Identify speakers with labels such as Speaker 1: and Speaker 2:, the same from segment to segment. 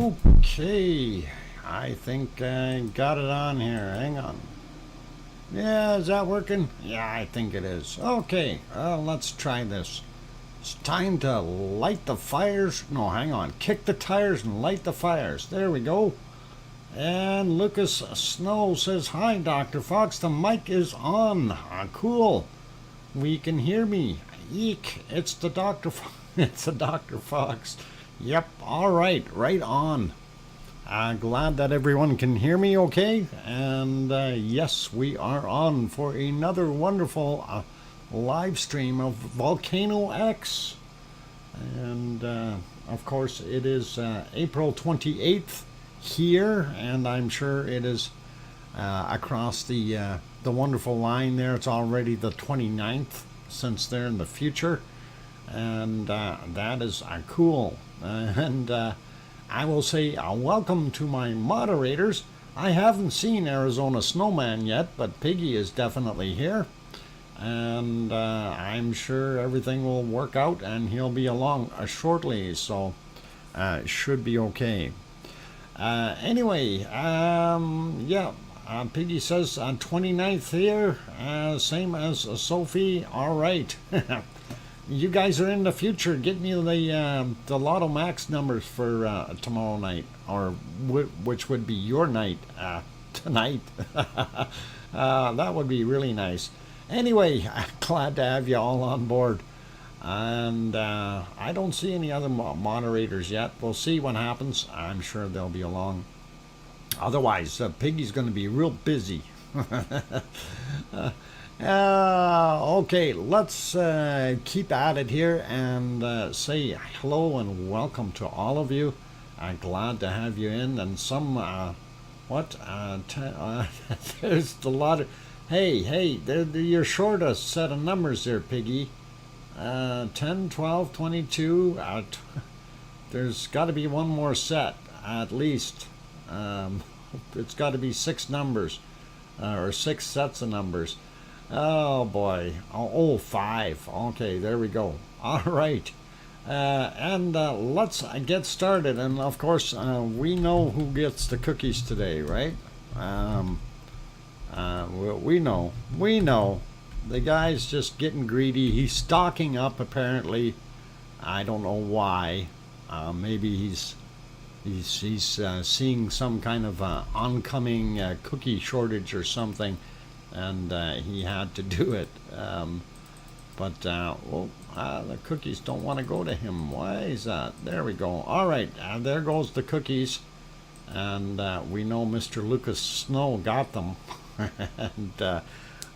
Speaker 1: Okay, I think I got it on here. Hang on. Yeah, is that working? Yeah, I think it is. Okay, let's try this. It's time to light the fires. No, hang on. Kick the tires and light the fires. There we go. And Lucas Snow says, "Hi, Dr. Fox. The mic is on. Cool. We can hear me. Eek. It's the Dr. It's the Dr. Fox. Yep. All right. Right on. Glad that everyone can hear me okay. And yes, we are on for another wonderful live stream of VolcanoX. And of course, it is April 28th here, and I'm sure it is across the wonderful line there. It's already the 29th since they're in the future. And that is cool. And I will say welcome to my moderators. I haven't seen Arizona Snowman yet, but Piggy is definitely here. And I'm sure everything will work out and he'll be along shortly, so it should be okay. Anyway, yeah, Piggy says 29th here, same as Sophie. All right. You guys are in the future. Get me the Lotto Max numbers for tomorrow night, or which would be your night tonight. That would be really nice. Anyway, glad to have you all on board. And I don't see any other moderators yet. We'll see what happens. I'm sure they'll be along. Otherwise, Piggy's going to be real busy. Okay, let's keep at it here and say hello and welcome to all of you. Glad to have you in. And some, there's a lot of, hey, you're short a set of numbers there, Piggy. 10, 12, 22, there's got to be one more set, at least. It's got to be 6 numbers, or 6 sets of numbers. Oh boy. Oh, 5. Okay, there we go. All right. And let's get started. And of course, we know who gets the cookies today, right? We know. The guy's just getting greedy. He's stocking up, apparently. I don't know why. Maybe he's seeing some kind of oncoming cookie shortage or something, and he had to do it. But the cookies don't want to go to him. Why is that? There we go. All right, there goes the cookies, and we know Mr. Lucas Snow got them. And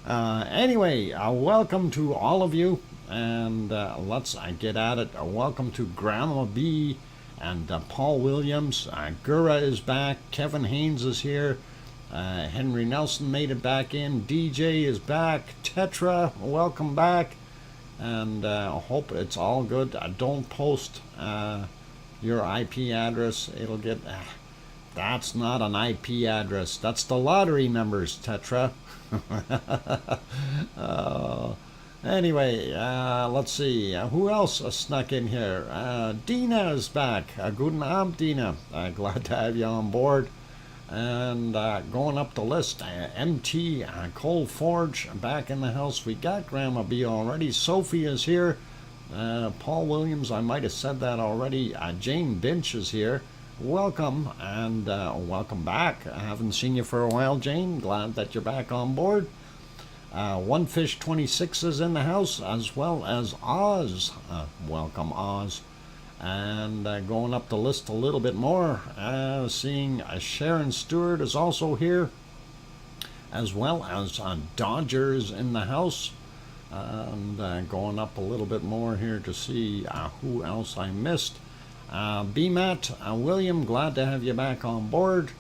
Speaker 1: anyway, welcome to all of you, and let's get at it. Welcome to Grandma B and Paul Williams. Gura is back. Kevin Haynes is here. Henry Nelson made it back in. DJ is back. Tetra, welcome back. And hope it's all good. Don't post your IP address. It'll get... that's not an IP address. That's the lottery numbers, Tetra. Anyway, let's see. Who else snuck in here? Dina is back. Guten Abend, Dina. Glad to have you on board. And going up the list, MT Coal Forge back in the house. We got Grandma B already. Sophie is here. Paul Williams, I might have said that already. Jane Binch is here. Welcome, and welcome back. I haven't seen you for a while, Jane. Glad that you're back on board. One Fish 26 is in the house, as well as Oz. Welcome, Oz. And going up the list a little bit more, seeing Sharon Stewart is also here, as well as Dodgers in the house. And going up a little bit more here to see who else I missed. BMAT, William, glad to have you back on board.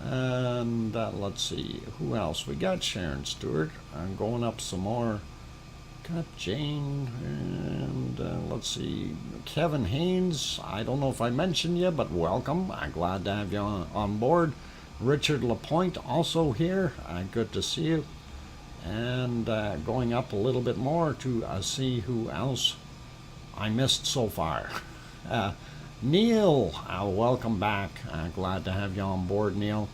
Speaker 1: And let's see, who else? We got Sharon Stewart. I'm going up some more. Got Jane, and let's see, Kevin Haynes. I don't know if I mentioned you, but welcome. I'm glad to have you on board. Richard Lapointe also here. Good to see you. And going up a little bit more to see who else I missed so far. Neil, welcome back. Glad to have you on board, Neil.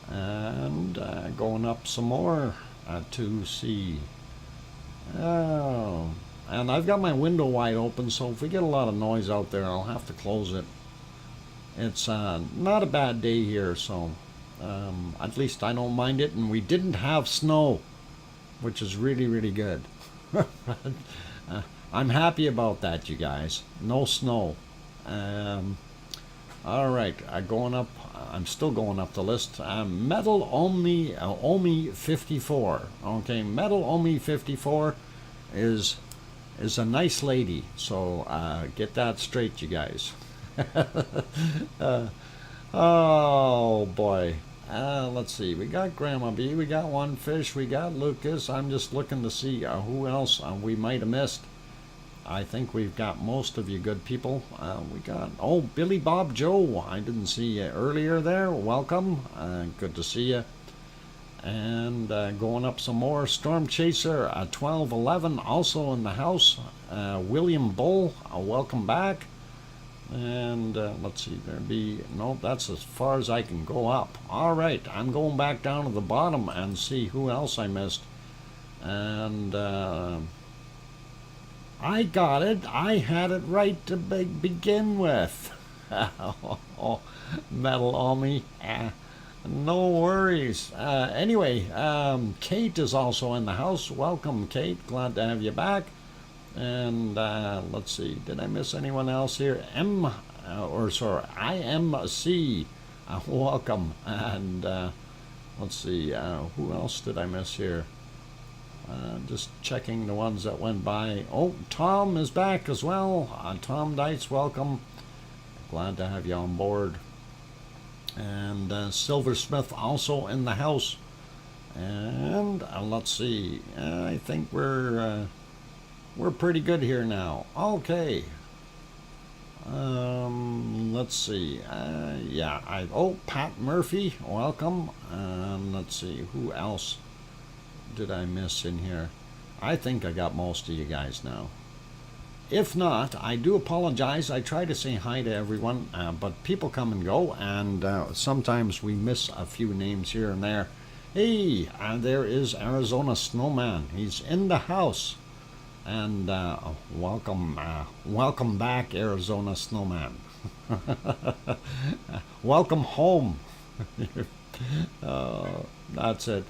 Speaker 1: And going up some more to see. Oh, and I've got my window wide open, so if we get a lot of noise out there, I'll have to close it. It's not a bad day here, so at least I don't mind it. And we didn't have snow, which is really, really good. I'm happy about that, you guys. No snow. All right, going up. I'm still going up the list. Metal Omi 54. Okay, Metal Omi 54 is a nice lady. So get that straight, you guys. Oh boy. Let's see. We got Grandma B. We got One Fish. We got Lucas. I'm just looking to see who else we might have missed. I think we've got most of you good people. We got, Billy Bob Joe. I didn't see you earlier there. Welcome. Good to see you. And going up some more. Storm Chaser 1211 also in the house. William Bull, welcome back. And let's see, that's as far as I can go up. All right, I'm going back down to the bottom and see who else I missed. And I got it. I had it right to begin with. Metal on me. No worries. Anyway, Kate is also in the house. Welcome, Kate. Glad to have you back. And let's see, did I miss anyone else here? IMC. Welcome. And let's see, who else did I miss here? Just checking the ones that went by. Tom is back as well. Tom Dice, welcome. Glad to have you on board. And Silversmith also in the house. And let's see, I think we're pretty good here now. Okay. Let's see. Pat Murphy, welcome. Let's see, who else did I miss in here? I think I got most of you guys now. If not, I do apologize. I try to say hi to everyone, but people come and go, and sometimes we miss a few names here and there. Hey, there is Arizona Snowman. He's in the house. And welcome back, Arizona Snowman. Welcome home. That's it.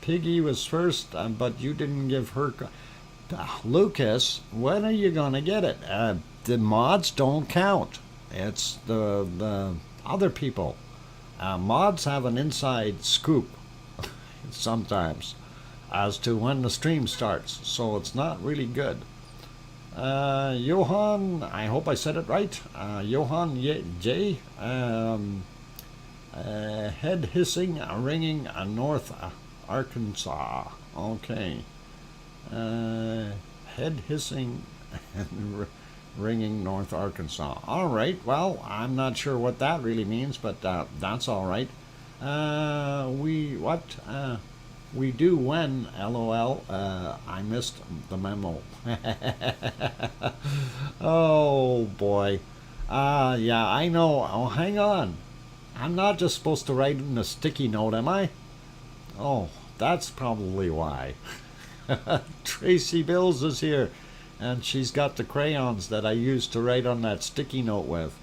Speaker 1: Piggy was first, but you didn't give her. Lucas, when are you gonna get it? The mods don't count. It's the other people. Mods have an inside scoop sometimes as to when the stream starts, so it's not really good. Johan, I hope I said it right. Johan J. Head hissing, ringing, North Arkansas. Okay. Head hissing and ringing, North Arkansas. All right. Well, I'm not sure what that really means, but that's all right. We do when, LOL. I missed the memo. Oh boy. Yeah, I know. Oh, hang on. I'm not just supposed to write in a sticky note, am I? Oh, that's probably why. Tracy Bills is here, and she's got the crayons that I used to write on that sticky note with.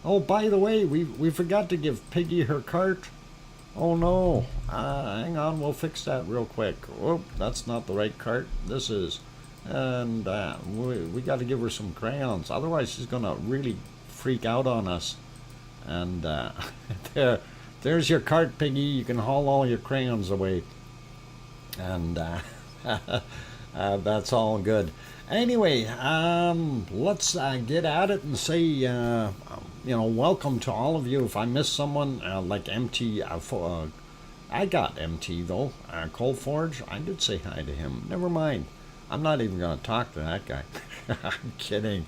Speaker 1: Oh, by the way, we forgot to give Piggy her cart. Oh no. Hang on, we'll fix that real quick. Oh, that's not the right cart. This is. And we got to give her some crayons, otherwise she's gonna really freak out on us. And there's your cart, Piggy. You can haul all your crayons away. And that's all good. Anyway, let's get at it and say, welcome to all of you. If I miss someone, like MT, I got MT though. Cold Forge, I did say hi to him. Never mind. I'm not even going to talk to that guy. I'm kidding.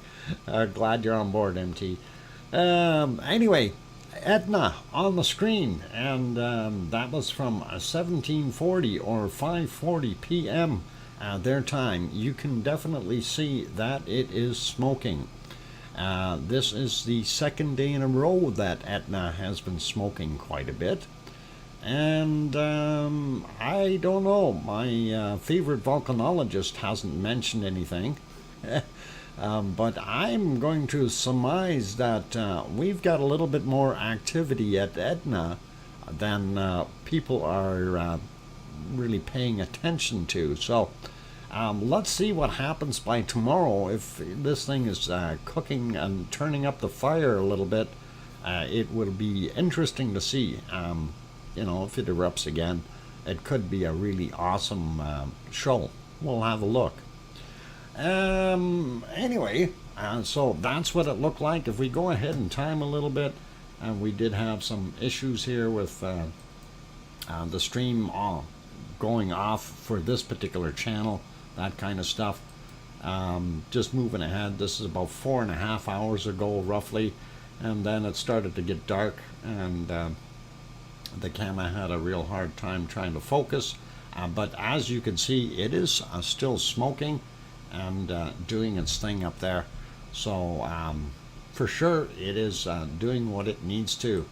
Speaker 1: Glad you're on board, MT. Anyway, Etna on the screen, and that was from 1740 or 5:40 p.m. their time, you can definitely see that it is smoking. This is the second day in a row that Etna has been smoking quite a bit. And I don't know, my favorite volcanologist hasn't mentioned anything. But I'm going to surmise that we've got a little bit more activity at Etna than people are really paying attention to. So let's see what happens by tomorrow. If this thing is cooking and turning up the fire a little bit, it will be interesting to see. You know, if it erupts again, it could be a really awesome show. We'll have a look. Anyway, so that's what it looked like. If we go ahead and time a little bit, we did have some issues here with the stream going off for this particular channel, that kind of stuff. Just moving ahead, this is about 4.5 hours ago roughly, and then it started to get dark, and the camera had a real hard time trying to focus. But as you can see, it is still smoking and doing its thing up there. So for sure it is doing what it needs to.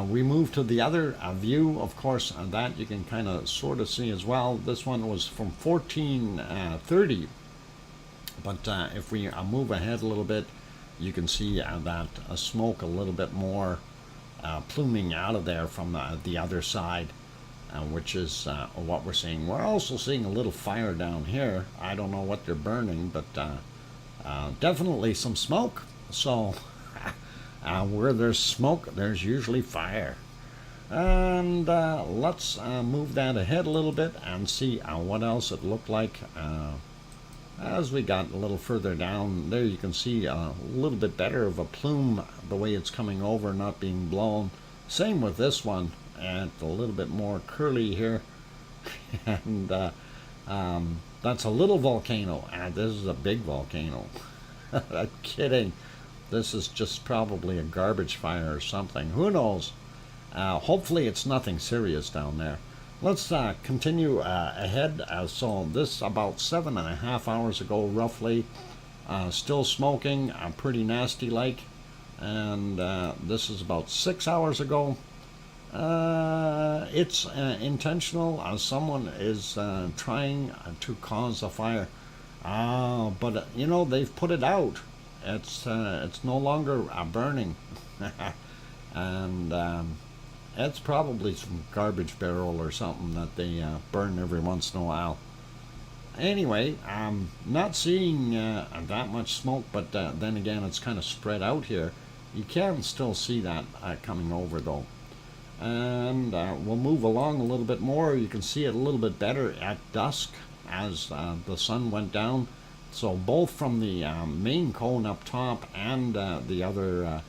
Speaker 1: We move to the other view, of course, that you can kind of sort of see as well. This one was from 1430, but if we move ahead a little bit, you can see that smoke a little bit more pluming out of there from the other side, which is what we're seeing. We're also seeing a little fire down here. I don't know what they're burning, but definitely some smoke. So where there's smoke, there's usually fire. And let's move that ahead a little bit and see what else it looked like. As we got a little further down, there you can see a little bit better of a plume, the way it's coming over, not being blown. Same with this one, and a little bit more curly here. And that's a little volcano, and this is a big volcano. I'm kidding. This is just probably a garbage fire or something. Who knows? Hopefully it's nothing serious down there. Let's continue ahead. So this about 7.5 hours ago roughly, still smoking, pretty nasty like. And this is about 6 hours ago. It's intentional. Someone is trying to cause a fire, but you know, they've put it out. It's no longer burning. And it's probably some garbage barrel or something that they burn every once in a while. Anyway, I'm not seeing that much smoke, but then again, it's kind of spread out here. You can still see that coming over though. And we'll move along a little bit more. You can see it a little bit better at dusk as the sun went down. So both from the main cone up top and the other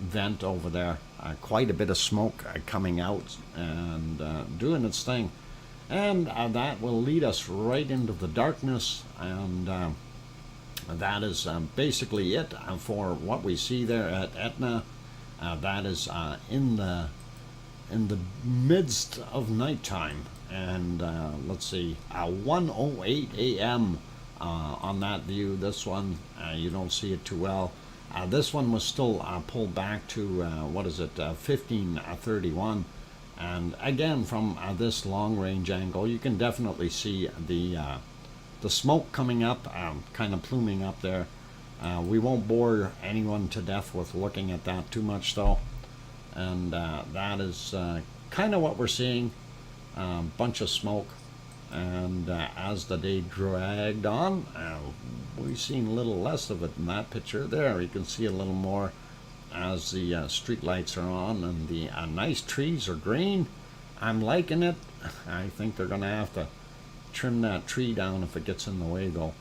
Speaker 1: vent over there, quite a bit of smoke coming out and doing its thing. And that will lead us right into the darkness, and that is basically it for what we see there at Etna. That is in the midst of nighttime, and let's see, 1:08 a.m. On that view. This one you don't see it too well. This one was still pulled back to what is it, 1531, and again from this long range angle you can definitely see the smoke coming up, kind of pluming up there. We won't bore anyone to death with looking at that too much though, and that is kind of what we're seeing. Bunch of smoke, and as the day dragged on, we've seen a little less of it in that picture. There you can see a little more as the street lights are on, and the nice trees are green. I'm liking it. I think they're gonna have to trim that tree down if it gets in the way though.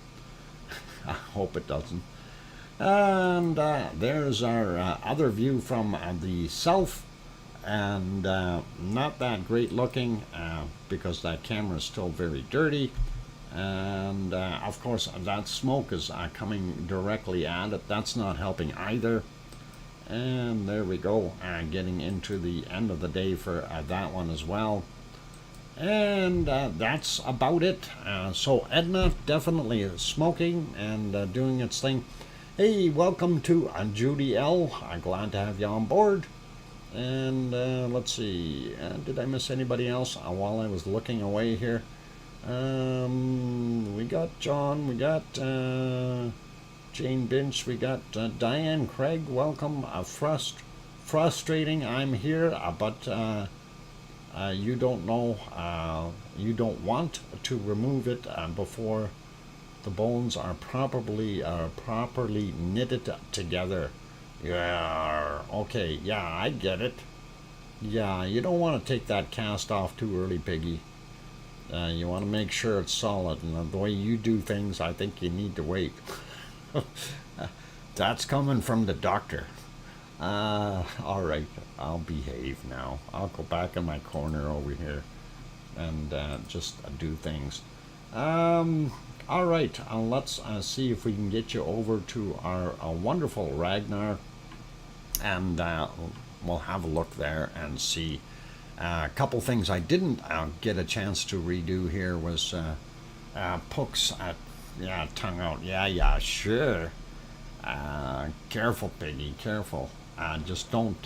Speaker 1: I hope it doesn't. And there's our other view from the south, and not that great looking because that camera is still very dirty, and of course that smoke is coming directly at it. That's not helping either. And there we go, getting into the end of the day for that one as well. And that's about it. So Etna definitely is smoking and doing its thing. Hey, welcome to Judy L. I'm glad to have you on board. And let's see, did I miss anybody else while I was looking away here? We got John, we got Jane Binch, we got Diane Craig. Welcome. Frustrating. I'm here, but you don't know. You don't want to remove it before the bones are properly knitted together. Yeah. Okay. Yeah, I get it. Yeah, you don't want to take that cast off too early, Piggy. You want to make sure it's solid, and the way you do things, I think you need to wait. That's coming from the doctor. All right, I'll behave now. I'll go back in my corner over here and just do things. All right, let's see if we can get you over to our wonderful Ragnar, and we'll have a look there and see. A couple things I didn't get a chance to redo here was Puck's tongue out. Yeah, sure. Careful, Piggy, careful. Just don't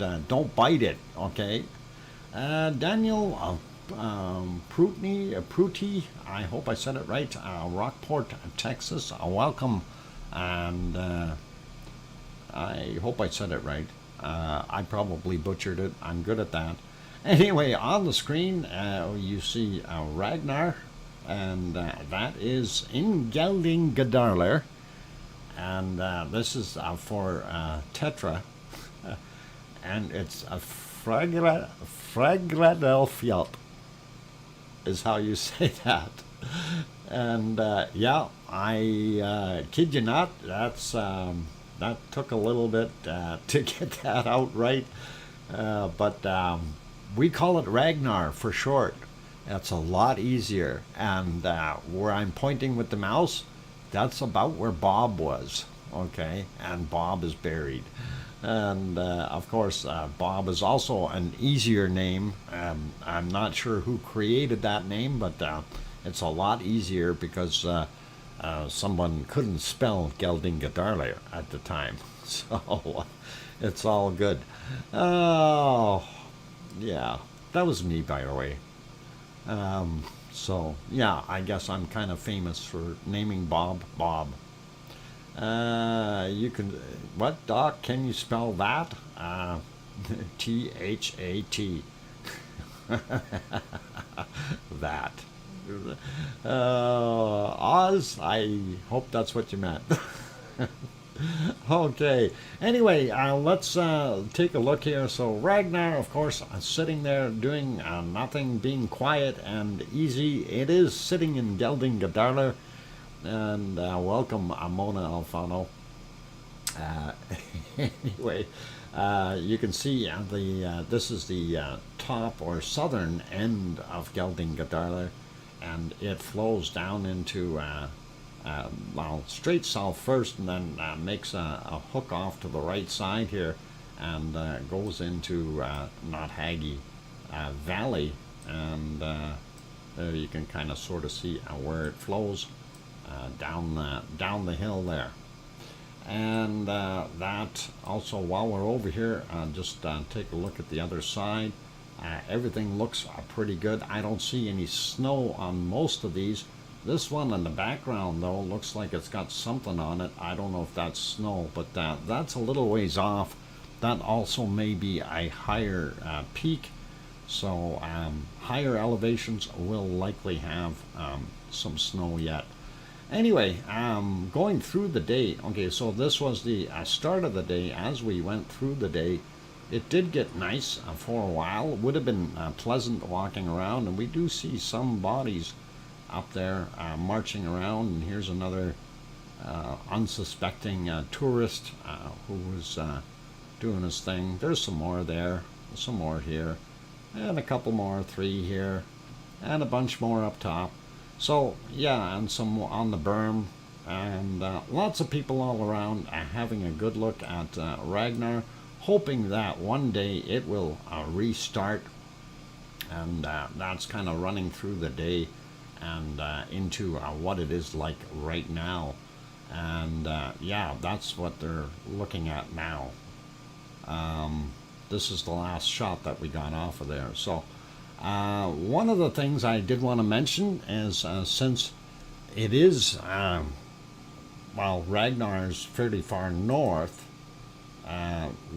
Speaker 1: bite it, okay? Daniel Pruty, I hope I said it right. Rockport, Texas. Welcome, and I hope I said it right. I probably butchered it. I'm good at that. Anyway, on the screen, you see Ragnar, and that is in Geldingadarler, and this is for Tetra, and it's a Fragradelfjalt, is how you say that. And yeah, I kid you not, that took a little bit to get that out right, but we call it Ragnar for short. That's a lot easier. And where I'm pointing with the mouse, that's about where Bob was, okay? And Bob is buried. And of course, Bob is also an easier name. I'm not sure who created that name, but it's a lot easier because someone couldn't spell Geldingadarle at the time. So it's all good. Oh, yeah, that was me, by the way. So yeah, I guess I'm kind of famous for naming Bob. You can, what, Doc, can you spell that? T-H-A-T. That. Oz, I hope that's what you meant. Okay, anyway, let's take a look here. So Ragnar, of course, sitting there doing nothing, being quiet and easy. It is sitting in Geldingadarle. And welcome, Mona Alfano. Anyway, you can see this is the top or southern end of Geldingadarle, and it flows down into well, straight south first, and then makes a hook off to the right side here, and goes into Nothaggy Valley, and there you can kind of sort of see where it flows down the hill there. And that also, while we're over here, just take a look at the other side. Everything looks pretty good. I don't see any snow on most of these. This one in the background, though, looks like it's got something on it. I don't know if that's snow, but that's a little ways off. That also may be a higher peak, so higher elevations will likely have some snow yet. Anyway, going through the day. Okay, so this was the start of the day. As we went through the day, it did get nice for a while. It would have been pleasant walking around, and we do see some bodies up there marching around. And here's another unsuspecting tourist who was doing his thing. There's some more there, some more here, and a couple more, 3 here, and a bunch more up top. So yeah, and some on the berm, and lots of people all around having a good look at Ragnar, hoping that one day it will restart. And that's kind of running through the day and into what it is like right now. And yeah, that's what they're looking at now. This is the last shot that we got off of there. So one of the things I did want to mention is since it is, well, Ragnar is fairly far north,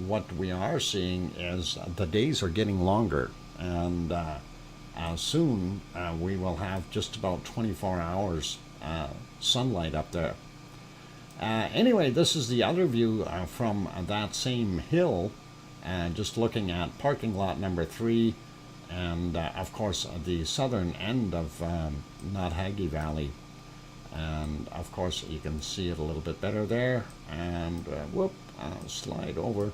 Speaker 1: what we are seeing is the days are getting longer, and soon we will have just about 24 hours sunlight up there. Anyway, this is the other view from that same hill, just looking at parking lot number 3, and of course the southern end of Nathagi Valley. And of course you can see it a little bit better there, and whoop, slide over.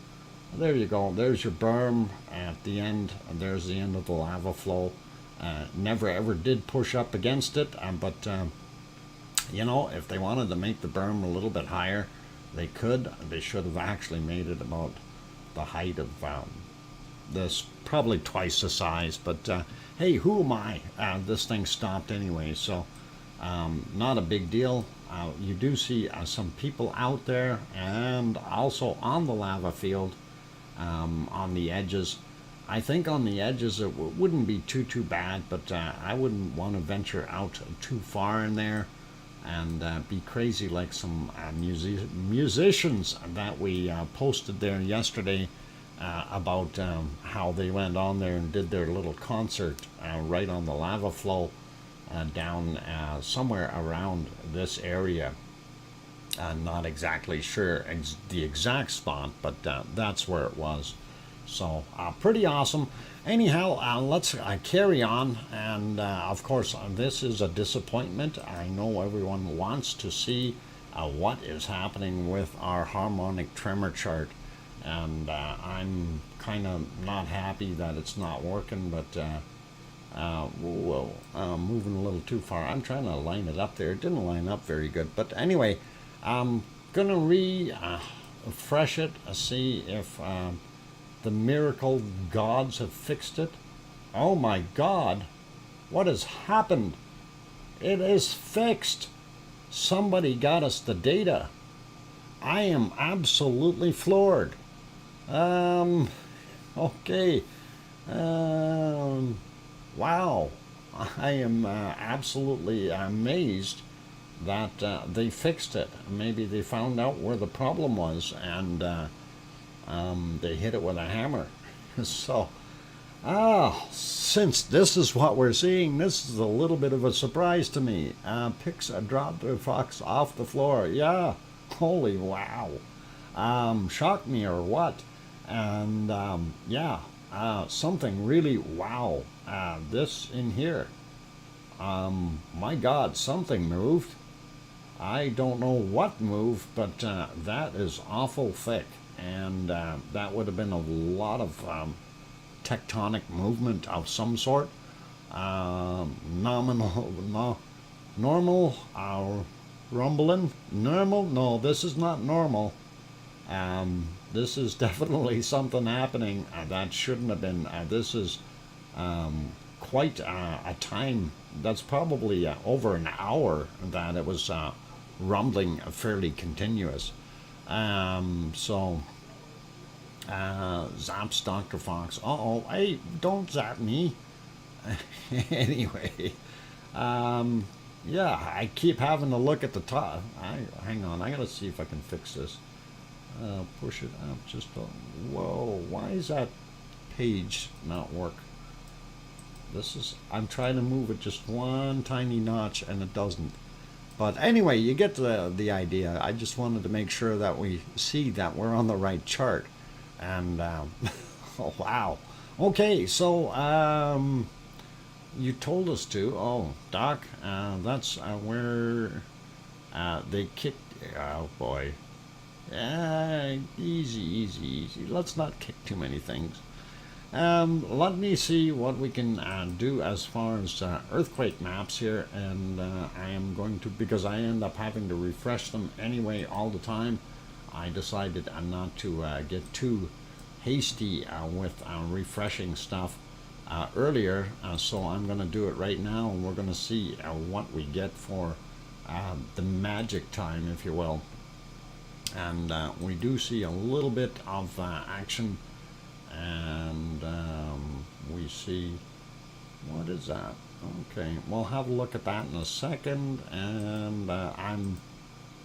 Speaker 1: There you go, there's your berm at the end, and there's the end of the lava flow. Never ever did push up against it, but you know, if they wanted to make the berm a little bit higher, they could. They should have actually made it about the height of this, probably twice the size, but hey, who am I? This thing stopped anyway, so not a big deal. You do see some people out there, and also on the lava field, on the edges. I think on the edges it wouldn't be too bad, but I wouldn't want to venture out too far in there and be crazy like some musicians that we posted there yesterday about how they went on there and did their little concert right on the lava flow down somewhere around this area. Not exactly sure the exact spot, but that's where it was. So pretty awesome. Anyhow, let's carry on. And of course, this is a disappointment. I know everyone wants to see what is happening with our harmonic tremor chart. And I'm kind of not happy that it's not working, but whoa, moving a little too far. I'm trying to line it up there. It didn't line up very good. But anyway, I'm going to refresh it, see if the miracle gods have fixed it. Oh my God, what has happened? It is fixed. Somebody got us the data. I am absolutely floored. Okay. Wow. I am absolutely amazed that they fixed it. Maybe they found out where the problem was, and they hit it with a hammer. So, since this is what we're seeing, this is a little bit of a surprise to me. Picks a DrFox off the floor. Yeah, holy wow. Shocked me or what? And yeah, something really wow. This in here. My God, something moved. I don't know what moved, but that is awful thick. And that would have been a lot of tectonic movement of some sort. Normal, rumbling, normal? No, this is not normal. This is definitely something happening that shouldn't have been. This is quite a time. That's probably over an hour that it was rumbling fairly continuous. So zaps Dr. Fox. Uh-oh, hey, don't zap me. Anyway, yeah, I keep having to look at the top. Hang on, I gotta see if I can fix this. Push it up just whoa, why is that page not work? I'm trying to move it just one tiny notch and it doesn't. But anyway, you get the idea. I just wanted to make sure that we see that we're on the right chart. And oh wow. Okay, so you told us to. Oh, Doc, that's where they kicked. Oh boy. Easy. Let's not kick too many things. Let me see what we can do as far as earthquake maps here, and I am going to, because I end up having to refresh them anyway all the time, I decided not to get too hasty with refreshing stuff. earlier, so I'm going to do it right now, and we're going to see what we get for the magic time, if you will. And we do see a little bit of action, and we see, what is that? Okay, we'll have a look at that in a second, and I'm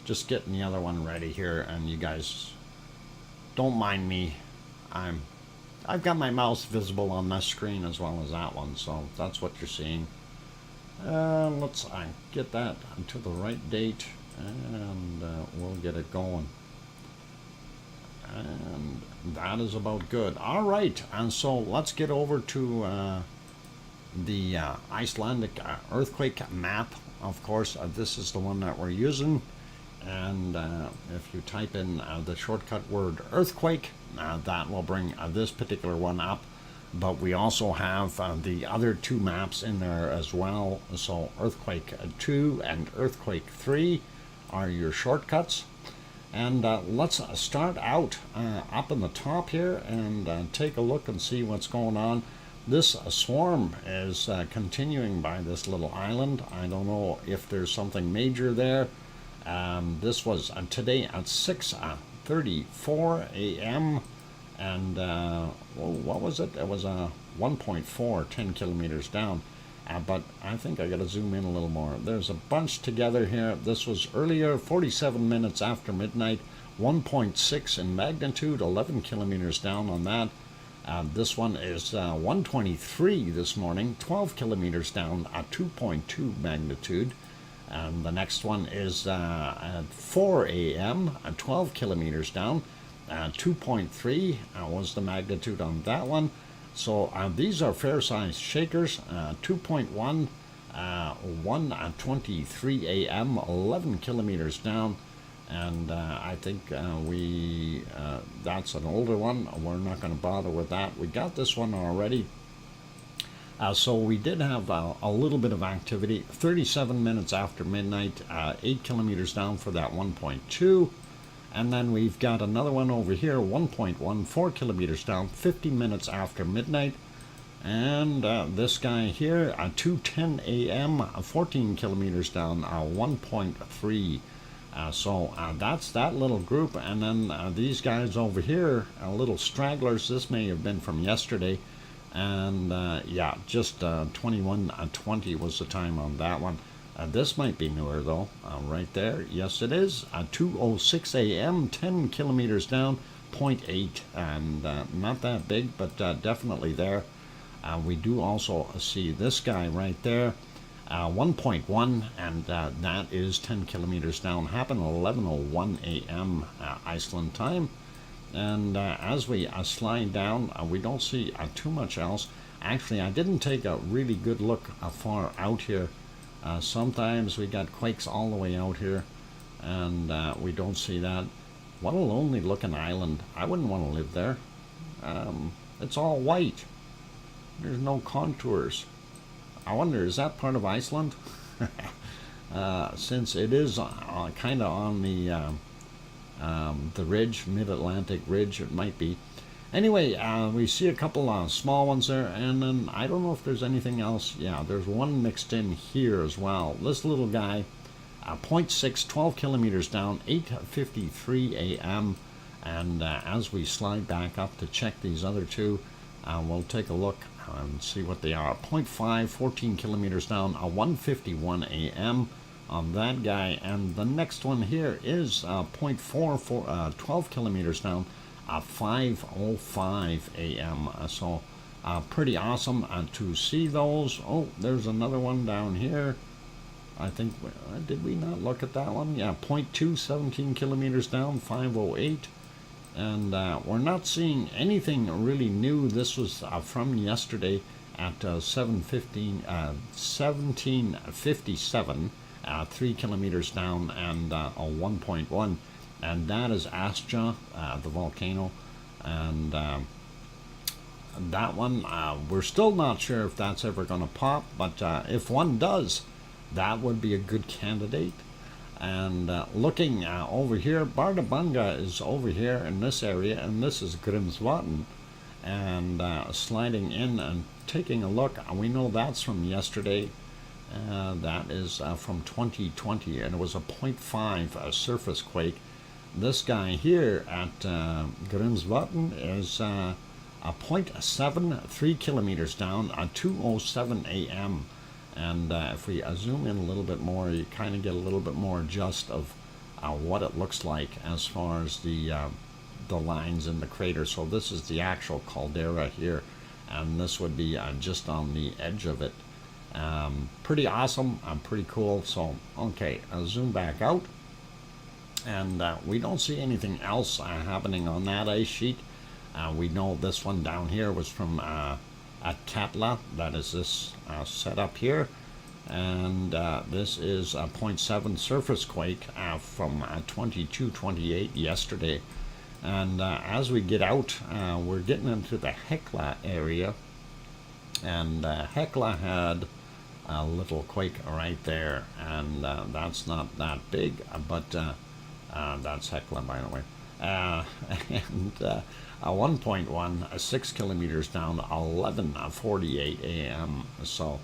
Speaker 1: just getting the other one ready here, and you guys don't mind me. I've got my mouse visible on this screen as well as that one, so that's what you're seeing. Let's get that to the right date, and we'll get it going. And that is about good. All right, and so let's get over to the Icelandic earthquake map. Of course, this is the one that we're using, and if you type in the shortcut word earthquake, that will bring this particular one up. But we also have the other two maps in there as well. So earthquake 2 and earthquake 3 are your shortcuts. And let's start out up in the top here and take a look and see what's going on. This swarm is continuing by this little island. I don't know if there's something major there. This was today at 6:34 a.m. and what was it? It was a 1.4, 10 kilometers down. But I think I got to zoom in a little more. There's a bunch together here. This was earlier, 47 minutes after midnight, 1.6 in magnitude, 11 kilometers down on that. This one is 1:23 this morning, 12 kilometers down, 2.2 magnitude. And the next one is at 4 a.m., 12 kilometers down, 2.3 was the magnitude on that one. So these are fair-sized shakers. 2.1, 1:23 a.m., 11 kilometers down. And I think that's an older one. We're not going to bother with that. We got this one already. So we did have a little bit of activity. 37 minutes after midnight, 8 kilometers down for that 1.2. And then we've got another one over here, 1.14 kilometers down, 50 minutes after midnight. And this guy here, 2:10 a.m., 14 kilometers down, 1.3. So that's that little group. And then these guys over here, little stragglers. This may have been from yesterday. And yeah, just 21:20 was the time on that one. This might be newer though, right there. Yes, it is. 2:06 a.m., 10 kilometers down, 0.8, and not that big, but definitely there. We do also see this guy right there, 1.1, and that is 10 kilometers down. Happened at 11:01 a.m. Iceland time. And as we slide down, we don't see too much else. Actually, I didn't take a really good look far out here. Sometimes we got quakes all the way out here, and we don't see that. What a lonely looking island. I wouldn't want to live there. It's all white. There's no contours. I wonder, is that part of Iceland? Since it is kind of on the ridge, mid-Atlantic ridge, it might be. Anyway, we see a couple small ones there, and then I don't know if there's anything else. Yeah, there's one mixed in here as well. This little guy, 0.6, 12 kilometers down, 8:53 a.m. And as we slide back up to check these other two, we'll take a look and see what they are. 0.5, 14 kilometers down, 1:51 a.m. on that guy. And the next one here is 0.4, 12 kilometers down, 5:05 a.m. So pretty awesome to see those. Oh, there's another one down here. I think, did we not look at that one? Yeah, 0.2, 17 kilometers down, 5:08. And we're not seeing anything really new. This was from yesterday at 1757, 3 kilometers down, and a 1.1. And that is Astja, the volcano. And that one, we're still not sure if that's ever going to pop, but if one does, that would be a good candidate. And looking over here, Bardabunga is over here in this area, and this is Grimsvatn. and sliding in and taking a look. We know that's from yesterday. That is from 2020, and it was a 0.5 surface quake. This guy here at Grimsvatn is a 0.7, 3 kilometers down, 2:07 a.m. And if we zoom in a little bit more, you kind of get a little bit more just of what it looks like as far as the lines in the crater. So this is the actual caldera here, and this would be just on the edge of it. Pretty awesome, pretty cool. So okay, I'll zoom back out, and we don't see anything else happening on that ice sheet. We know this one down here was from at Katla, that is this setup here, and this is a 0.7 surface quake from 22:28 yesterday. And as we get out, we're getting into the Hekla area, and Hekla had a little quake right there, and that's not that big, but that's Hekla, by the way. And 1.1, 6 kilometers down, 11:48 a.m. So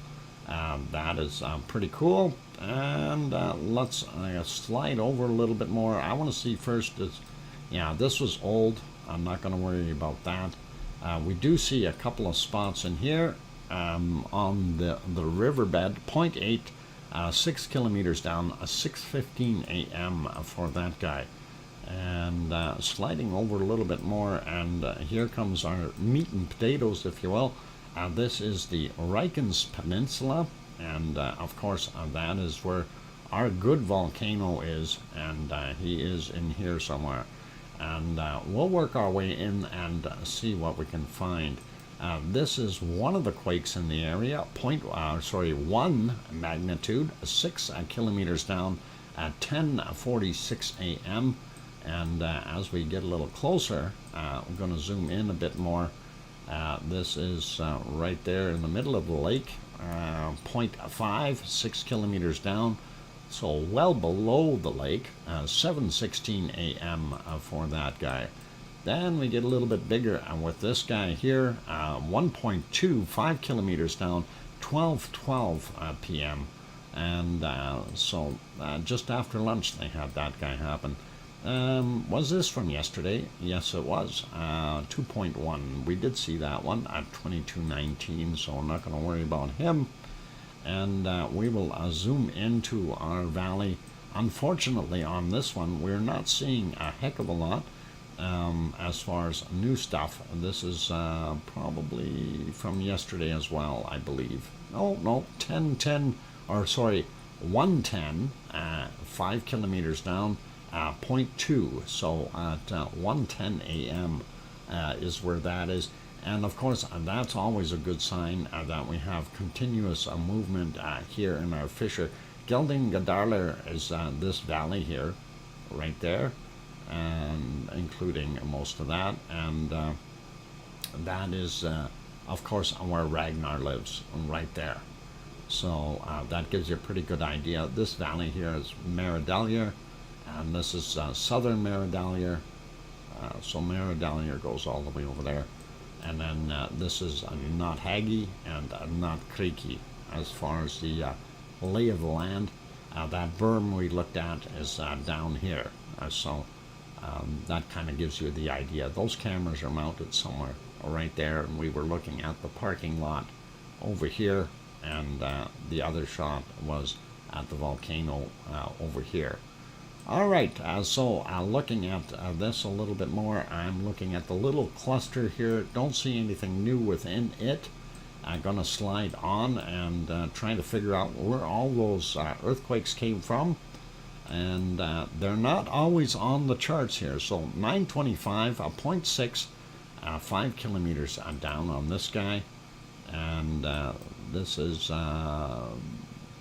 Speaker 1: that is pretty cool. And let's slide over a little bit more. I want to see first is, yeah, this was old. I'm not going to worry about that. We do see a couple of spots in here on the riverbed. 0.8, 6 kilometers down, 6:15 a.m. for that guy. And sliding over a little bit more, and here comes our meat and potatoes, if you will. This is the Reykjens Peninsula, and of course that is where our good volcano is, and he is in here somewhere. And we'll work our way in and see what we can find. This is one of the quakes in the area. 1 magnitude, 6 kilometers down at 10:46 a.m. And as we get a little closer, we're going to zoom in a bit more. This is right there in the middle of the lake, 0.5, 6 kilometers down, so well below the lake, 7:16 a.m. For that guy. Then we get a little bit bigger with this guy here, 1.2, 5 kilometers down, 12:12 p.m. And so just after lunch they had that guy happen. Was this from yesterday? Yes, it was. 2.1. We did see that one at 22:19, so I'm not going to worry about him. And we will zoom into our valley. Unfortunately, on this one, we're not seeing a heck of a lot as far as new stuff. This is probably from yesterday as well, I believe. Oh, no, 110, 5 kilometers down. 0.2, so at 1:10 a.m. Is where that is. And of course, that's always a good sign that we have continuous movement here in our fissure. Geldingadarler is this valley here, right there, and including most of that. And that is, of course, where Ragnar lives, right there. So that gives you a pretty good idea. This valley here is Meridalier. And this is southern Meridalier. So Meridalier goes all the way over there. And then this is not Hagi and not Creaky as far as the lay of the land. That berm we looked at is down here. So that kind of gives you the idea. Those cameras are mounted somewhere right there. And we were looking at the parking lot over here. And the other shot was at the volcano over here. All right, so looking at this a little bit more, I'm looking at the little cluster here. Don't see anything new within it. I'm going to slide on and try to figure out where all those earthquakes came from. And they're not always on the charts here. So 925, 0.6, 5 kilometers down on this guy. And this is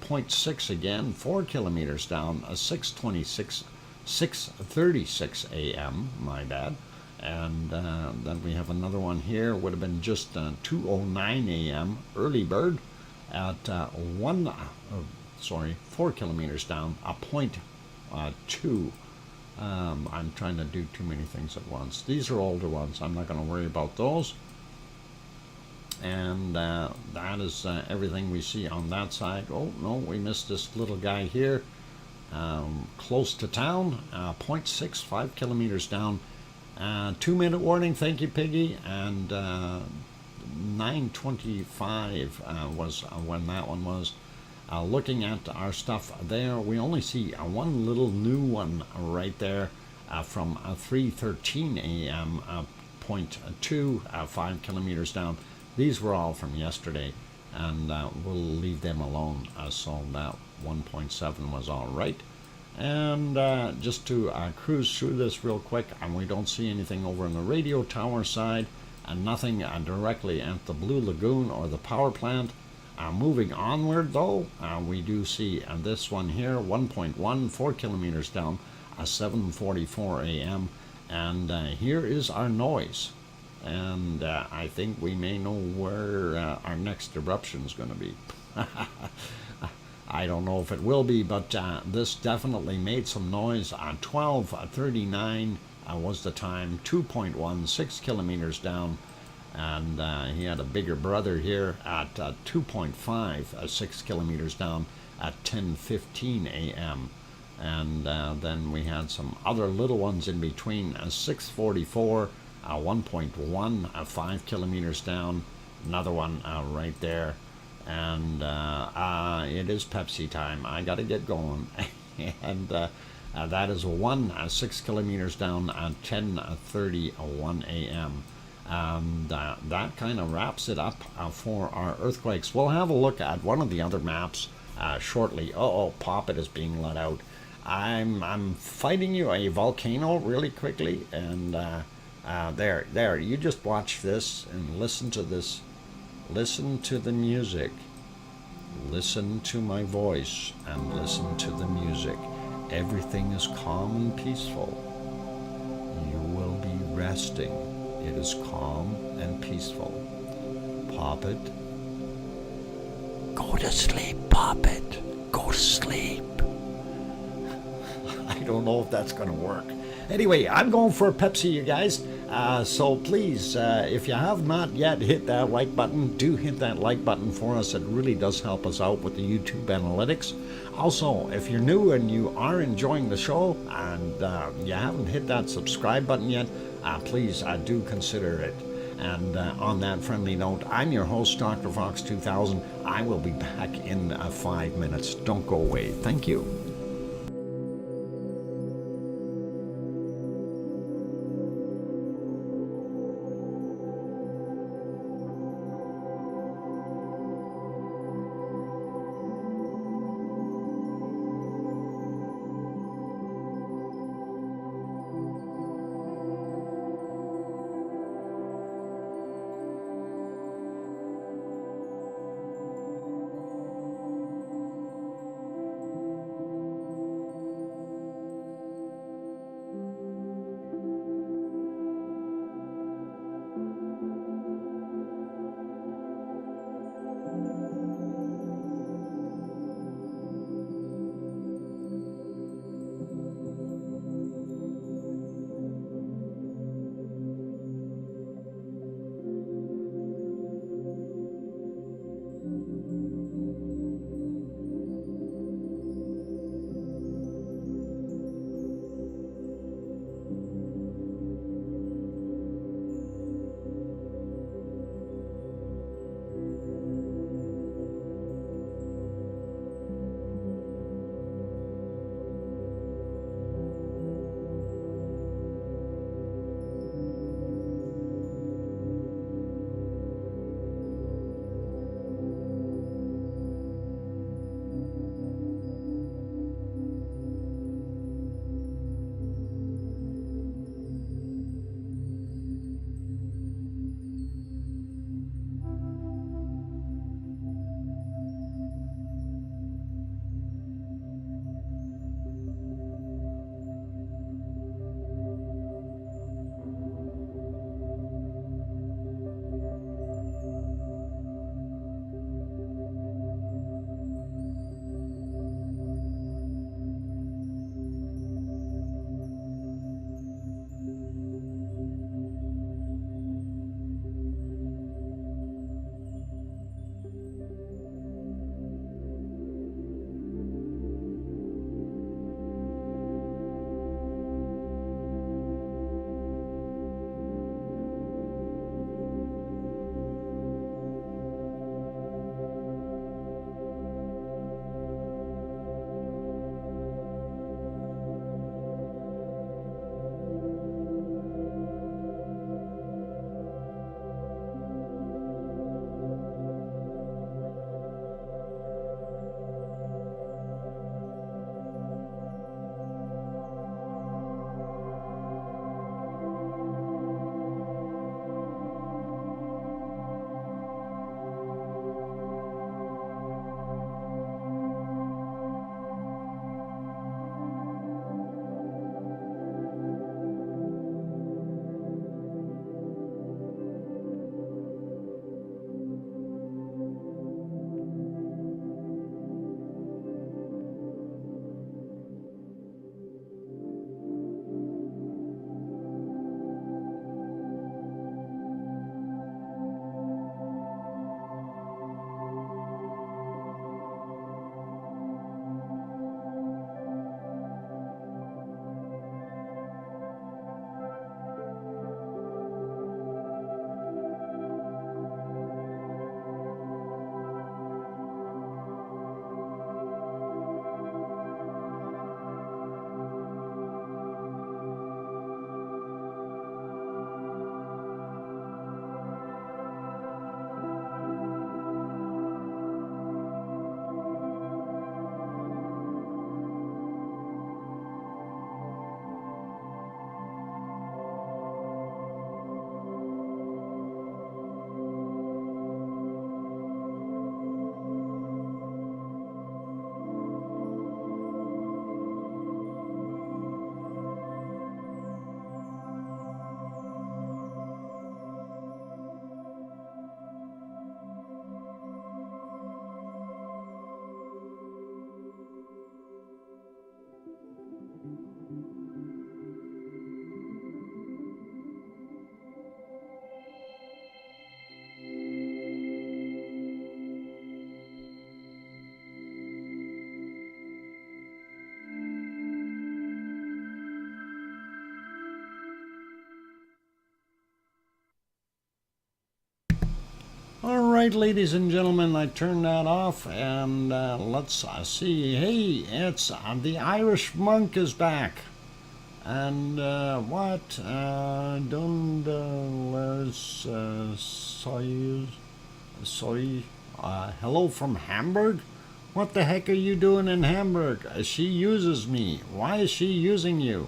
Speaker 1: 0.6 again, 4 kilometers down, 6:36 a.m. My bad. And then we have another one here. Would have been just 2:09 a.m. early bird at 4 kilometers down, 0.2. I'm trying to do too many things at once. These are older ones. I'm not going to worry about those. And that is everything we see on that side. Oh no, we missed this little guy here, close to town, 0.65 kilometers down. 2-minute warning, thank you, Piggy. And 9:25 was when that one was. Looking at our stuff there, we only see one little new one right there from 3:13 a.m. 0.25 kilometers down. These were all from yesterday, and we'll leave them alone. So that 1.7 was all right. And just to cruise through this real quick, and we don't see anything over on the radio tower side, and nothing directly at the Blue Lagoon or the power plant. Moving onward, though, we do see this one here, 1.14 kilometers down, 7:44 a.m. And here is our noise. And I think we may know where our next eruption is going to be. I don't know if it will be, but this definitely made some noise. 12:39 was the time, 2.16 kilometers down. And he had a bigger brother here at 2.56 kilometers down at 10:15 a.m. And then we had some other little ones in between, 6:44, 1.15 kilometers down, another one right there. And it is Pepsi time. I got to get going. And that is 6 kilometers down at 10:31 a.m. That kind of wraps it up for our earthquakes. We'll have a look at one of the other maps shortly. Oh, Poppet is being let out. I'm fighting you a volcano really quickly, and there. You just watch this and listen to this. Listen to the music. Listen to my voice and listen to the music. Everything is calm and peaceful. You will be resting. It is calm and peaceful. Poppet. Go to sleep, Poppet. Go to sleep. I don't know if that's going to work. Anyway, I'm going for a Pepsi, you guys. So please, if you have not yet hit that like button, do hit that like button for us. It really does help us out with the YouTube analytics. Also, if you're new and you are enjoying the show and you haven't hit that subscribe button yet, please do consider it. And on that friendly note, I'm your host, DrFox2000. I will be back in 5 minutes. Don't go away. Thank you. right, ladies and gentlemen, I turned that off, and let's see. Hey, it's the Irish monk is back. And what? Soy. Hello from Hamburg? What the heck are you doing in Hamburg? She uses me. Why is she using you?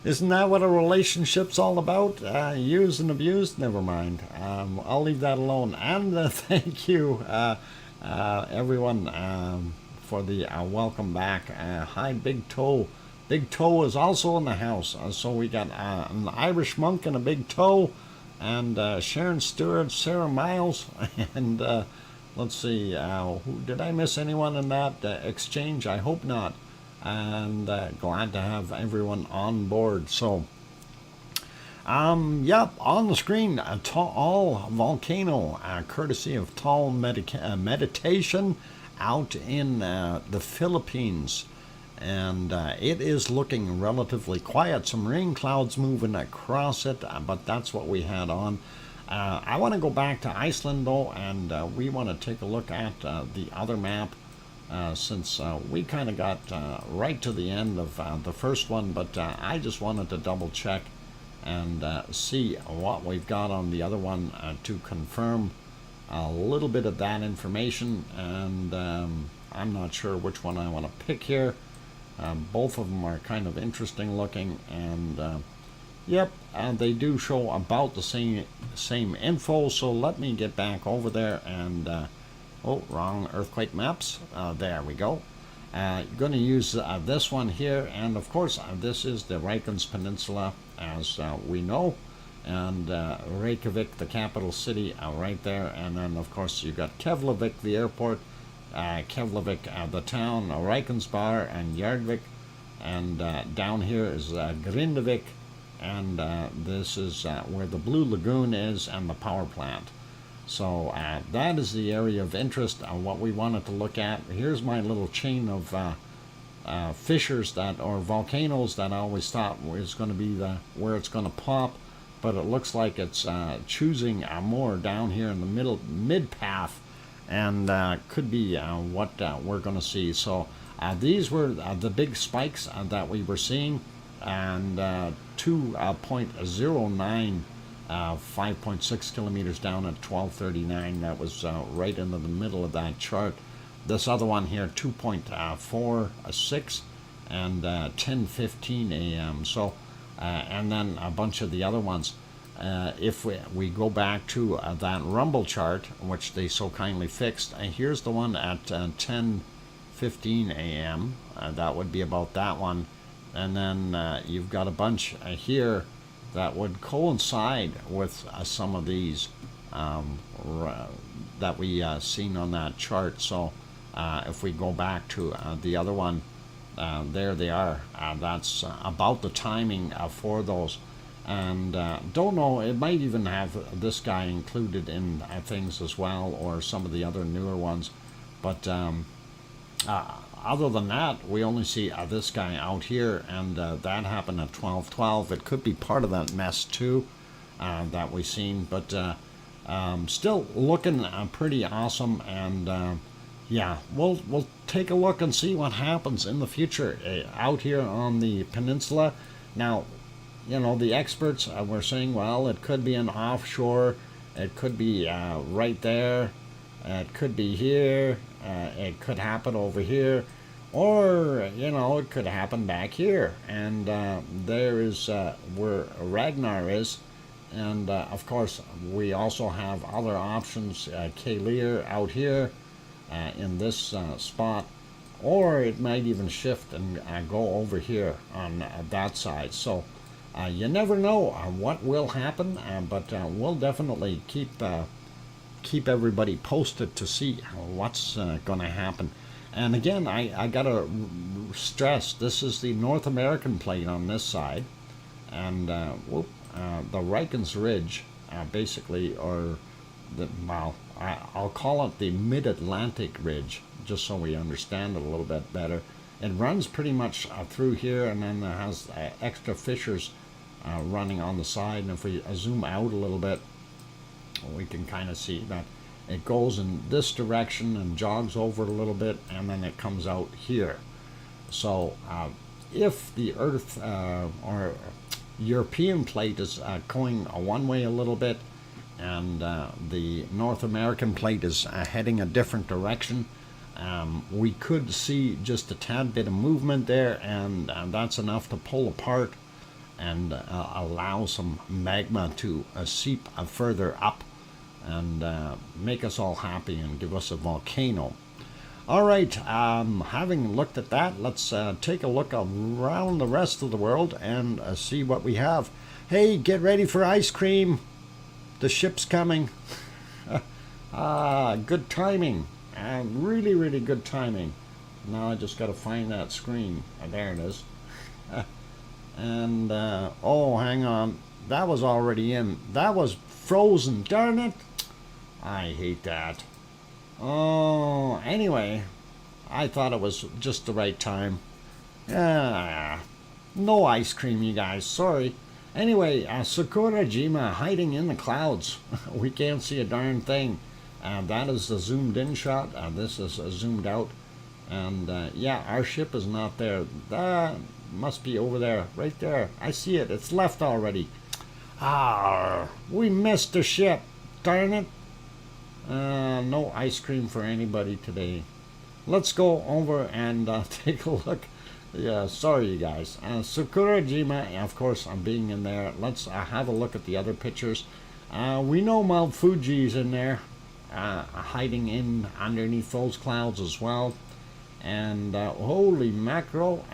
Speaker 1: Isn't that what a relationship's all about? Use and abuse? Never mind. I'll leave that alone. And thank you, everyone, for the welcome back. Hi, Big Toe. Big Toe is also in the house. So we got an Irish monk and a Big Toe, and Sharon Stewart, Sarah Miles, and let's see. Who did I miss anyone in that exchange? I hope not. And glad to have everyone on board. So, yep, on the screen, Tall Volcano, courtesy of Tall Meditation out in the Philippines. And it is looking relatively quiet. Some rain clouds moving across it, but that's what we had on. I want to go back to Iceland, though, and we want to take a look at the other map. Since we kind of got right to the end of the first one, but I just wanted to double check and see what we've got on the other one to confirm a little bit of that information, and I'm not sure which one I want to pick here. Both of them are kind of interesting looking, and yep, they do show about the same info, so let me get back over there and oh, wrong earthquake maps. There we go. Going to use this one here, and of course this is the Reykjanes Peninsula, as we know, and Reykjavik, the capital city, right there, and then of course you got Keflavik, the airport, Keflavik, the town, Reykjanesbær, and Jærvik, and down here is Grindavik, and this is where the Blue Lagoon is and the power plant. So that is the area of interest, what we wanted to look at. Here's my little chain of fissures or volcanoes that I always thought was going to be where it's going to pop, but it looks like it's choosing more down here in the mid path, and could be what we're going to see. So these were the big spikes that we were seeing, and 2.09. 5.6 kilometers down at 12:39. That was right into the middle of that chart. This other one here, 2.46 and 10:15 a.m. So, and then a bunch of the other ones. If we go back to that rumble chart, which they so kindly fixed, here's the one at 10:15 a.m. That would be about that one. And then you've got a bunch here that would coincide with some of these that we seen on that chart. So if we go back to the other one, there they are. That's about the timing for those. And don't know, it might even have this guy included in things as well, or some of the other newer ones. But other than that, we only see this guy out here, and that happened at 12:12. It could be part of that mess too that we've seen, but still looking pretty awesome. And yeah, we'll take a look and see what happens in the future out here on the peninsula. Now, you know, the experts were saying, well, it could be an offshore, it could be right there, it could be here. It could happen over here, or you know, it could happen back here. And there is where Ragnar is, and of course we also have other options. Kalir out here in this spot, or it might even shift and go over here on that side. So you never know what will happen, but we'll definitely keep everybody posted to see what's going to happen. And again, I gotta stress, this is the North American plate on this side, and the Reykjanes Ridge, basically, or I'll call it the Mid-Atlantic Ridge, just so we understand it a little bit better. It runs pretty much through here, and then it has extra fissures running on the side. And if we zoom out a little bit, we can kind of see that it goes in this direction and jogs over a little bit, and then it comes out here. So if the Earth or European plate is going one way a little bit, and the North American plate is heading a different direction, we could see just a tad bit of movement there, and that's enough to pull apart and allow some magma to seep further up and make us all happy and give us a volcano. All right, having looked at that, let's take a look around the rest of the world and see what we have. Hey, get ready for ice cream. The ship's coming. Good timing. Really, really good timing. Now I just got to find that screen. There it is. And, oh, hang on. That was already in. That was frozen. Darn it. I hate that. Oh, anyway, I thought it was just the right time. No ice cream, you guys. Sorry. Anyway, Sakurajima hiding in the clouds. We can't see a darn thing. That is the zoomed in shot. This is zoomed out. And yeah, our ship is not there. That must be over there. Right there. I see it. It's left already. We missed the ship. Darn it. No ice cream for anybody today. Let's go over and take a look. Yeah, sorry you guys. Sakurajima, of course, I'm being in there. Let's have a look at the other pictures. We know Mount Fuji's in there, hiding in underneath those clouds as well. And holy mackerel,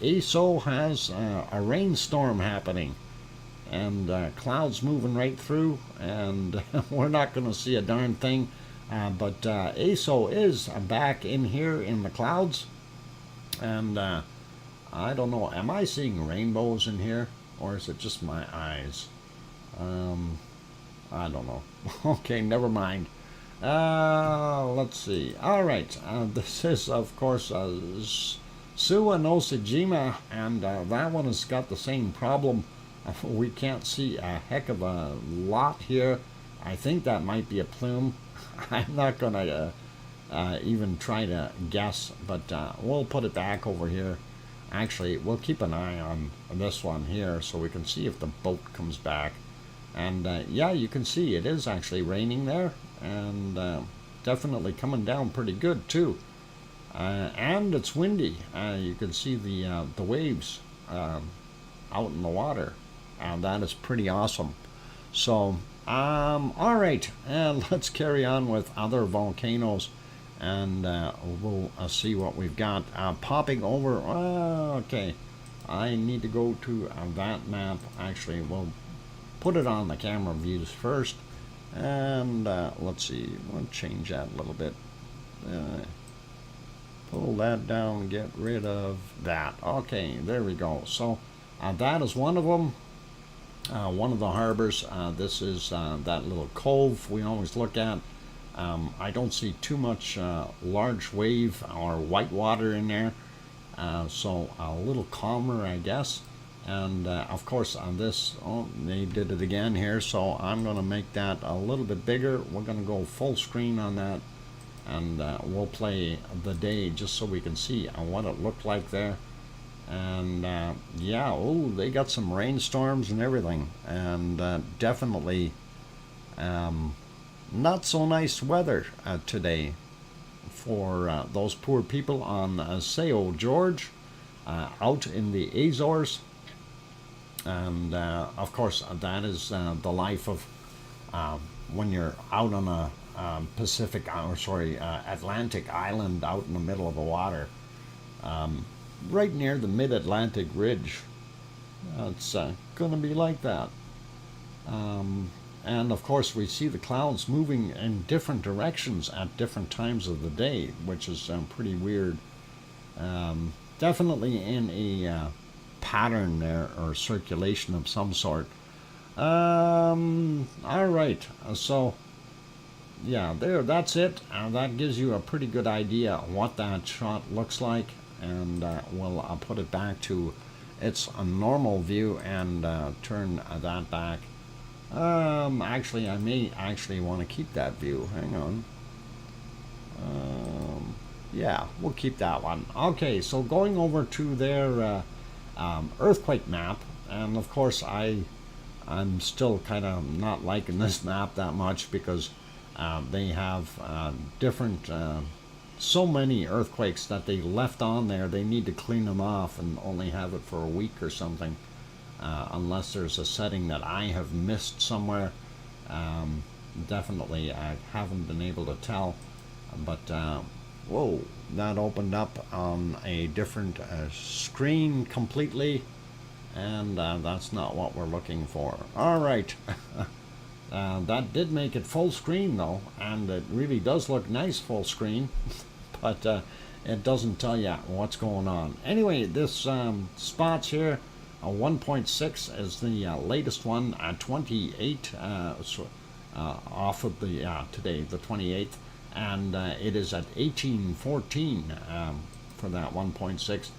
Speaker 1: ASO has a rainstorm happening. And clouds moving right through, and we're not going to see a darn thing. But ASO is back in here in the clouds. And I don't know, am I seeing rainbows in here? Or is it just my eyes? I don't know. Okay, never mind. Let's see. All right, this is, of course, Suwa no Sejima, and that one has got the same problem. We can't see a heck of a lot here. I think that might be a plume. I'm not going to even try to guess, but we'll put it back over here. Actually, we'll keep an eye on this one here so we can see if the boat comes back. And yeah, you can see it is actually raining there, and definitely coming down pretty good too. And it's windy. You can see the waves out in the water. And that is pretty awesome. So, all right, and let's carry on with other volcanoes, and we'll see what we've got. Popping over, okay, I need to go to that map. Actually, we'll put it on the camera views first, and let's see, we'll change that a little bit. Pull that down, get rid of that. Okay, there we go. So, that is one of them. One of the harbors. This is that little cove we always look at. I don't see too much large wave or white water in there, so a little calmer, I guess. And of course on this, oh, they did it again here, so I'm going to make that a little bit bigger. We're going to go full screen on that, and we'll play the day just so we can see what it looked like there. And yeah, oh, they got some rainstorms and everything, and definitely not so nice weather today for those poor people on Sao George out in the Azores. And of course, that is the life of when you're out on a Atlantic island out in the middle of the water. Right near the mid-Atlantic ridge. It's going to be like that. And of course we see the clouds moving in different directions at different times of the day, which is pretty weird. Definitely in a pattern there, or circulation of some sort. All right, so yeah, that's it. That gives you a pretty good idea what that shot looks like. And we'll put it back to its normal view and turn that back. Actually, I may actually want to keep that view. Hang on. Yeah, we'll keep that one. Okay, so going over to their earthquake map, and of course I'm still kind of not liking this map that much because they have different, so many earthquakes that they left on there. They need to clean them off and only have it for a week or something, unless there's a setting that I have missed somewhere. Definitely I haven't been able to tell, but whoa, that opened up on a different screen completely, and that's not what we're looking for. All right. That did make it full screen though, and it really does look nice full screen, but it doesn't tell you what's going on. Anyway, this spots here, 1.6 is the latest one, 28 off of the today, the 28th, and it is at 1814 for that 1.6,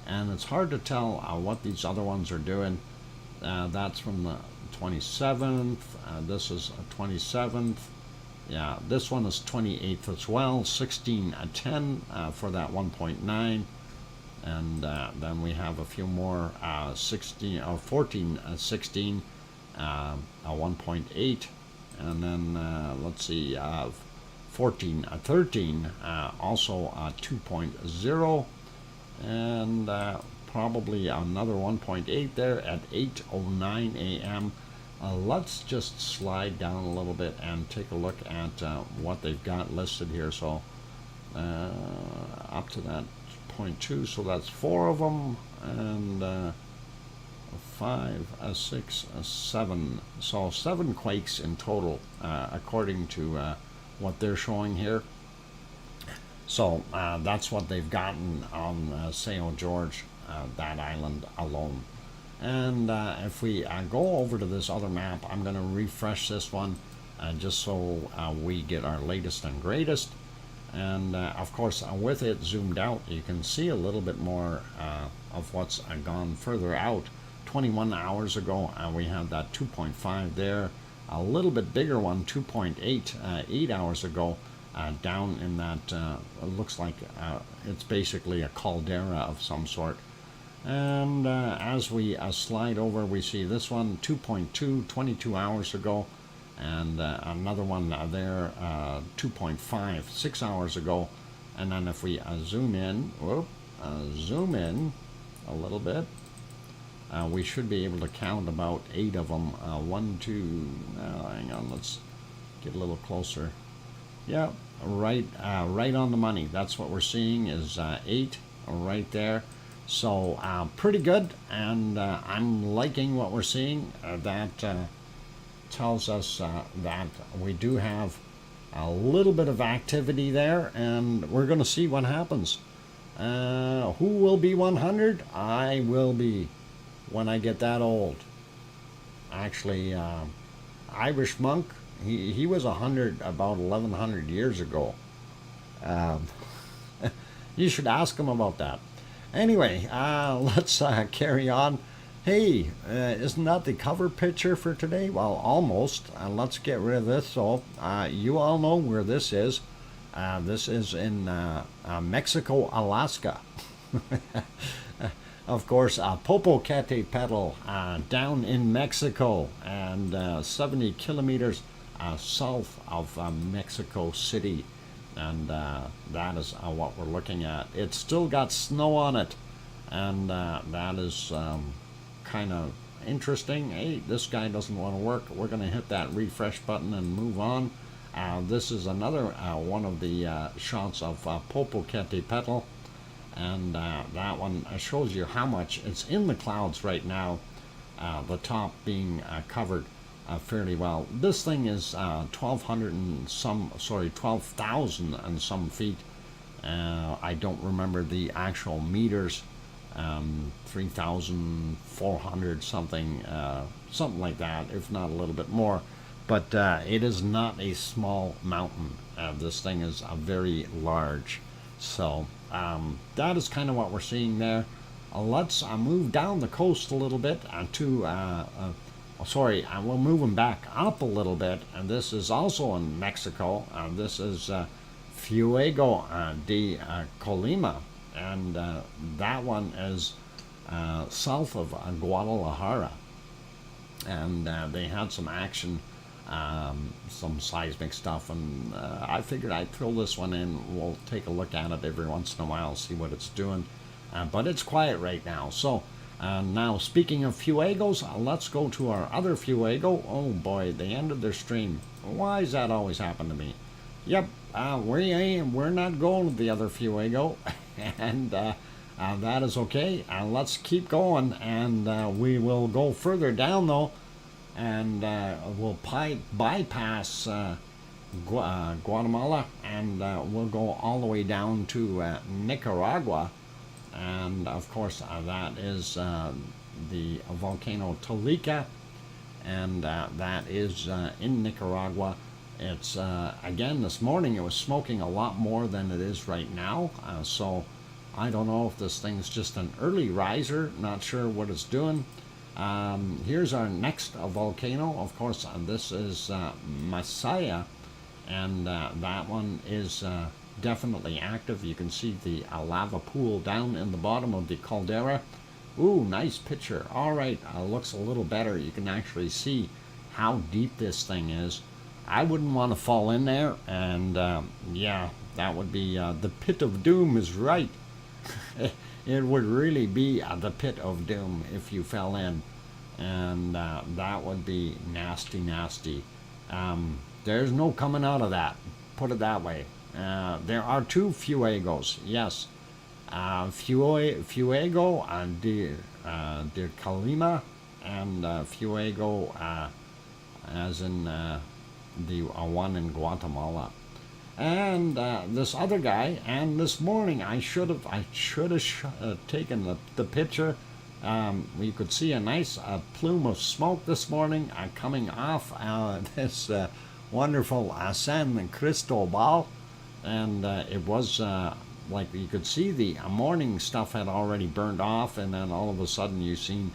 Speaker 1: and it's hard to tell what these other ones are doing. That's from the 27th, this is 27th, yeah, this one is 28th as well, 1610 for that 1.9, and then we have a few more 16 or 14 16 1.8, and then let's see, 14 13 also 2.0, and probably another 1.8 there at 8:09 a.m. Let's just slide down a little bit and take a look at what they've got listed here. So up to that 0.2, so that's 4 of them, and 5, 6, 7. So 7 quakes in total, according to what they're showing here. So that's what they've gotten on St. George, that island alone. And if we go over to this other map, I'm going to refresh this one just so we get our latest and greatest. And of course, with it zoomed out, you can see a little bit more of what's gone further out. 21 hours ago, we had that 2.5 there. A little bit bigger one, 2.8, 8 hours ago, down in that, it looks like it's basically a caldera of some sort. And as we slide over, we see this one, 2.2, 22 hours ago, and another one there, 2.5, 6 hours ago. And then if we zoom in a little bit, we should be able to count about 8 of them. 1, 2, hang on, let's get a little closer. Yeah, right on the money. That's what we're seeing is 8 right there. So pretty good, and I'm liking what we're seeing. That tells us that we do have a little bit of activity there, and we're going to see what happens. Who will be 100? I will be when I get that old. Actually, Irish monk, he was 100 about 1100 years ago. You should ask him about that. Anyway, let's carry on. Hey, isn't that the cover picture for today? Well, almost. Let's get rid of this. So you all know where this is. This is in Mexico, Alaska. Of course, Popocatépetl down in Mexico, and 70 kilometers south of Mexico City. And that is what we're looking at. It's still got snow on it, and that is kind of interesting. Hey, this guy doesn't want to work. We're going to hit that refresh button and move on. This is another one of the shots of Popocatépetl, and that one shows you how much it's in the clouds right now, the top being covered fairly well. This thing is 12,000 and some feet. I don't remember the actual meters. 3,400 something, something like that, if not a little bit more. But it is not a small mountain. This thing is very large. So that is kind of what we're seeing there. Let's move down the coast a little bit to sorry, we'll move them back up a little bit, and this is also in Mexico. This is Fuego de Colima, and that one is south of Guadalajara, and they had some action, some seismic stuff, and I figured I'd throw this one in. We'll take a look at it every once in a while, see what it's doing, but it's quiet right now. So now, speaking of Fuegos, let's go to our other Fuego. Oh boy, they ended their stream. Why does that always happen to me? Yep, we're not going to the other Fuego, and that is okay. Let's keep going, and we will go further down though, and we'll bypass Guatemala, and we'll go all the way down to Nicaragua. And of course, that is the volcano Tolica, and that is in Nicaragua. It's again, this morning it was smoking a lot more than it is right now, so I don't know if this thing's just an early riser, not sure what it's doing. Here's our next volcano. Of course, this is Masaya, and that one is definitely active. You can see the lava pool down in the bottom of the caldera. Ooh, nice picture. All right, looks a little better. You can actually see how deep this thing is. I wouldn't want to fall in there, and yeah, that would be the pit of doom is right. It would really be the pit of doom if you fell in, and that would be nasty, nasty. There's no coming out of that, put it that way. There are two Fuegos, yes. Fuego de Colima, and Fuego as in the one in Guatemala. And this other guy, and this morning I should have taken the picture. You could see a nice plume of smoke this morning coming off this wonderful San Cristobal. And it was like you could see the morning stuff had already burned off, and then all of a sudden you seen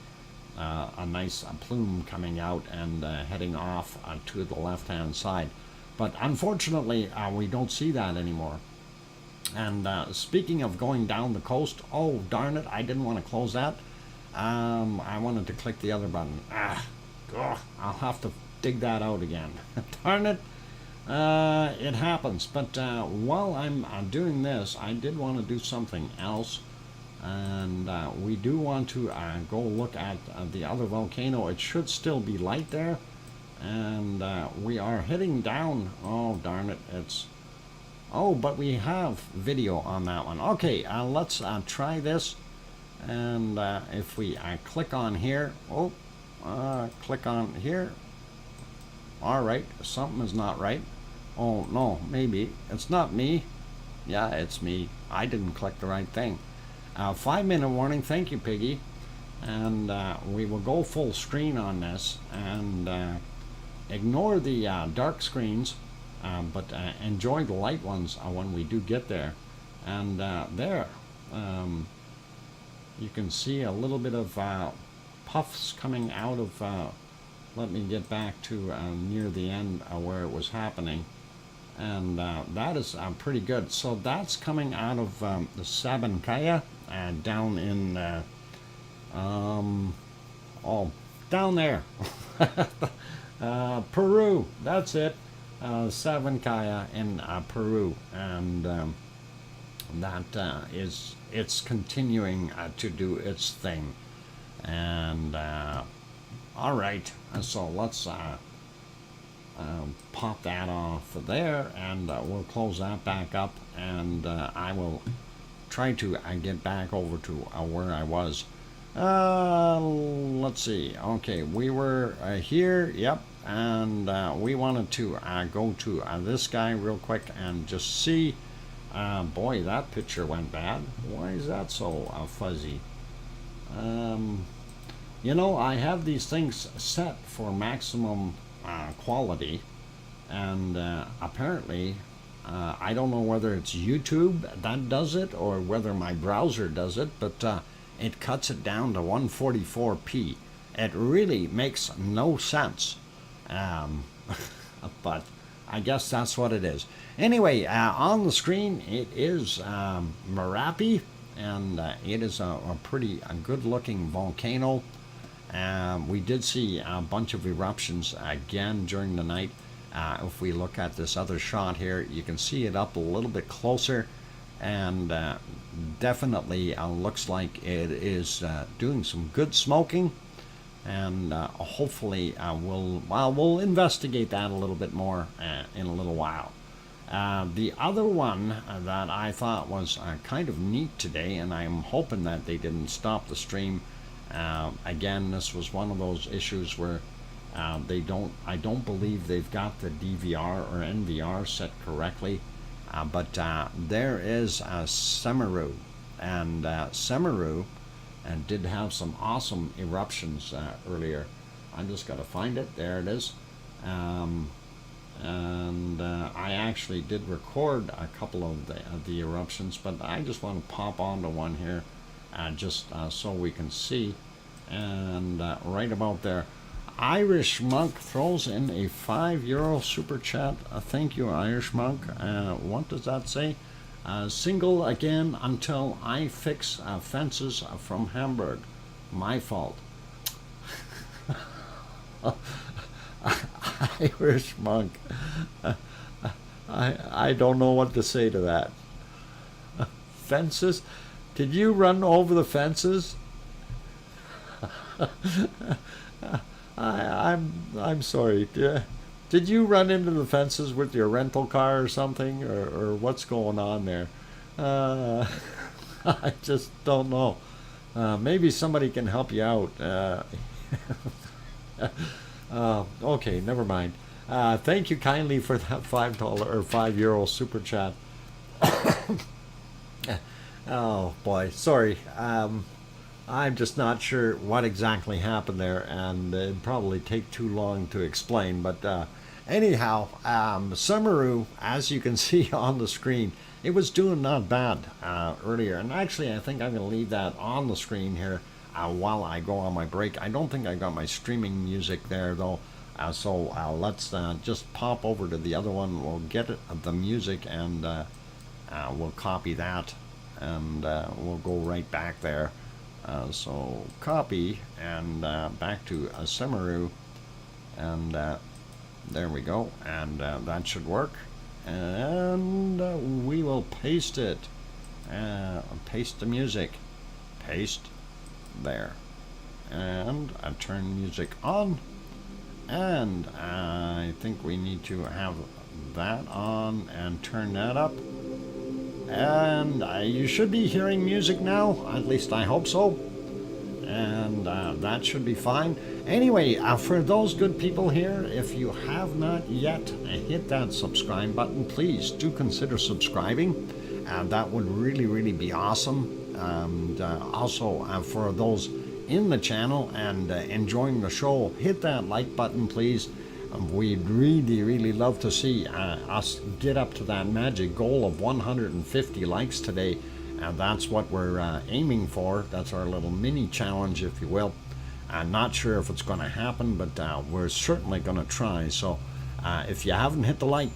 Speaker 1: a nice plume coming out and heading off to the left-hand side. But unfortunately, we don't see that anymore. And speaking of going down the coast, oh darn it, I didn't want to close that. I wanted to click the other button. I'll have to dig that out again. Darn it. It happens, but while I'm doing this, I did want to do something else, and we do want to go look at the other volcano. It should still be light there, and we are heading down. Oh darn it, but we have video on that one. Okay, let's try this, and if we click on here, click on here. All right, something is not right. Oh no, maybe it's not me. Yeah, it's me. I didn't click the right thing. 5-minute warning. Thank you, Piggy. And we will go full screen on this, and ignore the dark screens, but enjoy the light ones when we do get there. And there, you can see a little bit of puffs coming out of let me get back to near the end where it was happening, and that is pretty good. So that's coming out of the Sabancaya down in down there. Peru, that's it. Sabancaya in Peru, and that is, it's continuing to do its thing. And all right, so let's pop that off there, and we'll close that back up, and I will try to get back over to where I was. Let's see. Okay, we were here, yep, and we wanted to go to this guy real quick and just see. Boy, that picture went bad. Why is that so fuzzy? You know, I have these things set for maximum quality, and apparently I don't know whether it's YouTube that does it or whether my browser does it, but it cuts it down to 144p. It really makes no sense. But I guess that's what it is. Anyway, on the screen it is Merapi, and it is a pretty good-looking volcano. We did see a bunch of eruptions again during the night. If we look at this other shot here, you can see it up a little bit closer, and definitely looks like it is doing some good smoking. And hopefully we'll investigate that a little bit more in a little while. The other one that I thought was kind of neat today, and I'm hoping that they didn't stop the stream. Again, this was one of those issues where I don't believe they've got the DVR or NVR set correctly. But there is Semeru, and Semeru and did have some awesome eruptions earlier. I just got to find it. There it is. And I actually did record a couple of the eruptions, but I just want to pop onto one here just so we can see. And right about there, Irish Monk throws in a €5 super chat. Thank you, Irish Monk. What does that say? Single again until I fix fences from Hamburg. My fault. Irish Monk. I don't know what to say to that. Fences? Did you run over the fences? I'm sorry. Did you run into the fences with your rental car or something, or what's going on there? I just don't know. Maybe somebody can help you out. Okay, never mind. Thank you kindly for that $5 or €5 super chat. Oh boy, sorry. I'm just not sure what exactly happened there, and it'd probably take too long to explain. But anyhow, Semeru, as you can see on the screen, it was doing not bad earlier. And actually, I think I'm going to leave that on the screen here while I go on my break. I don't think I got my streaming music there, though. So let's just pop over to the other one. We'll get the music, and we'll copy that, and we'll go right back there. So copy, and back to Semeru, and there we go, and that should work. And we will paste it. Paste the music. Paste there. And turn music on. And I think we need to have that on and turn that up. And you should be hearing music now. At least I hope so. And that should be fine. Anyway, for those good people here, if you have not yet hit that subscribe button, please do consider subscribing. That would really be awesome. And also for those in the channel and enjoying the show, hit that like button, please. We'd really love to see us get up to that magic goal of 150 likes today. And that's what we're aiming for. That's our little mini challenge, if you will. I'm not sure if it's going to happen, but we're certainly going to try. So if you haven't hit the like,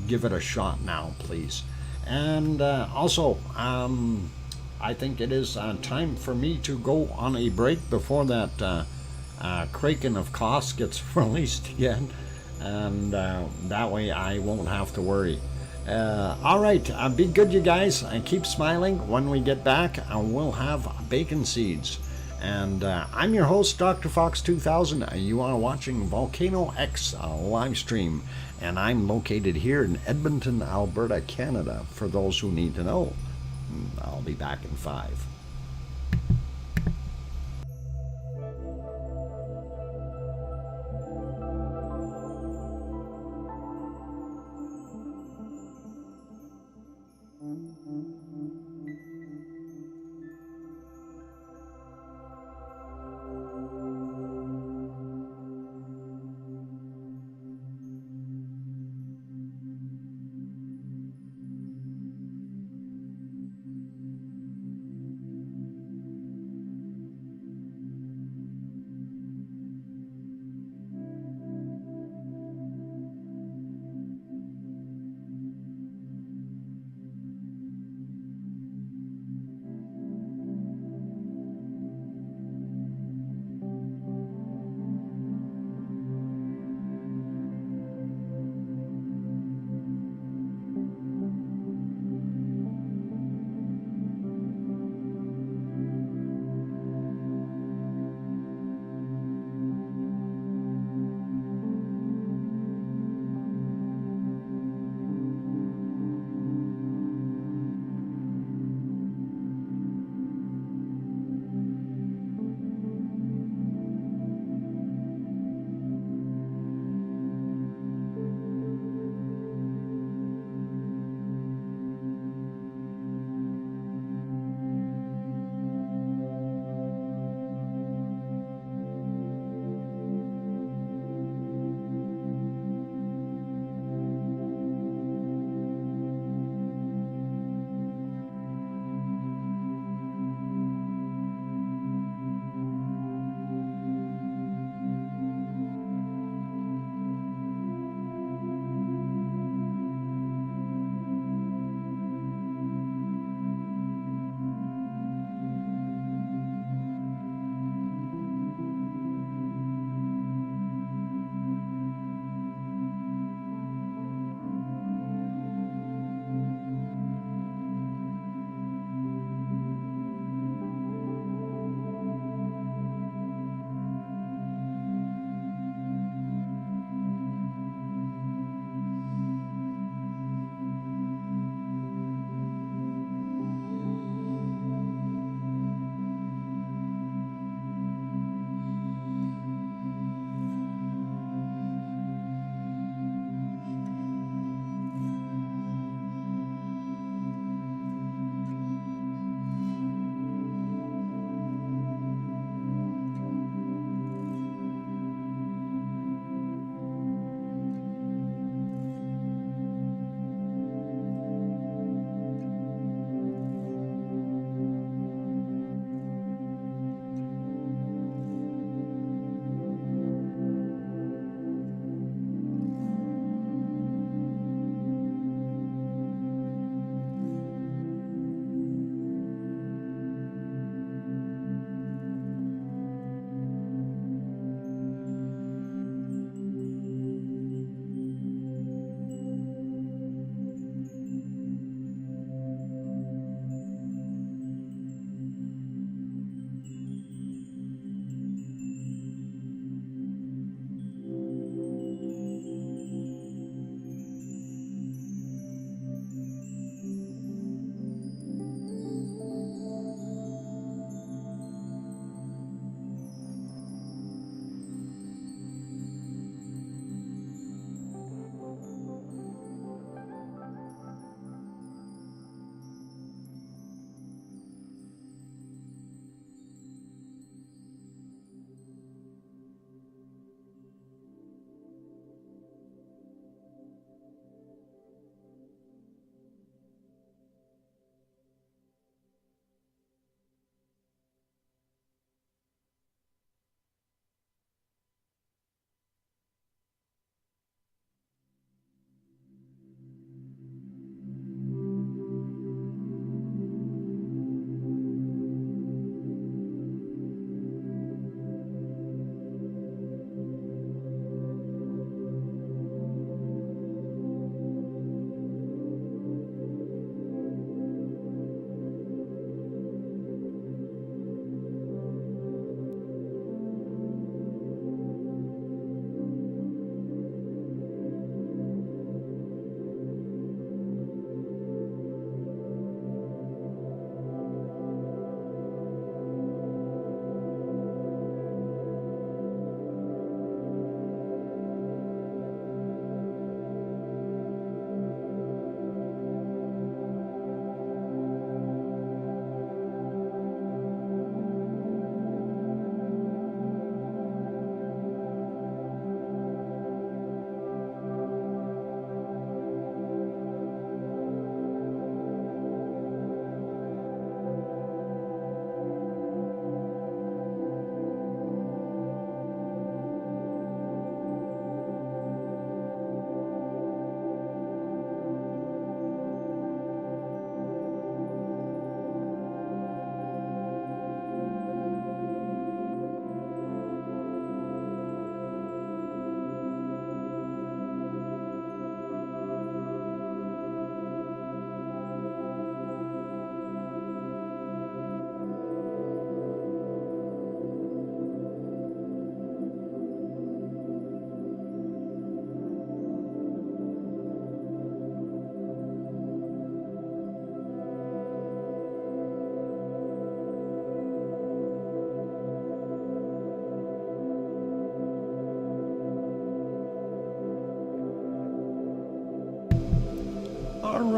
Speaker 1: give it a shot now, please. And also, I think it is time for me to go on a break before that Kraken of cost gets released again. And that way I won't have to worry. All right, be good, you guys, and keep smiling. When we get back, we'll have bacon seeds. And I'm your host, DrFox2000. You are watching VolcanoX live stream, and I'm located here in Edmonton, Alberta, Canada, for those who need to know. I'll be back in 5.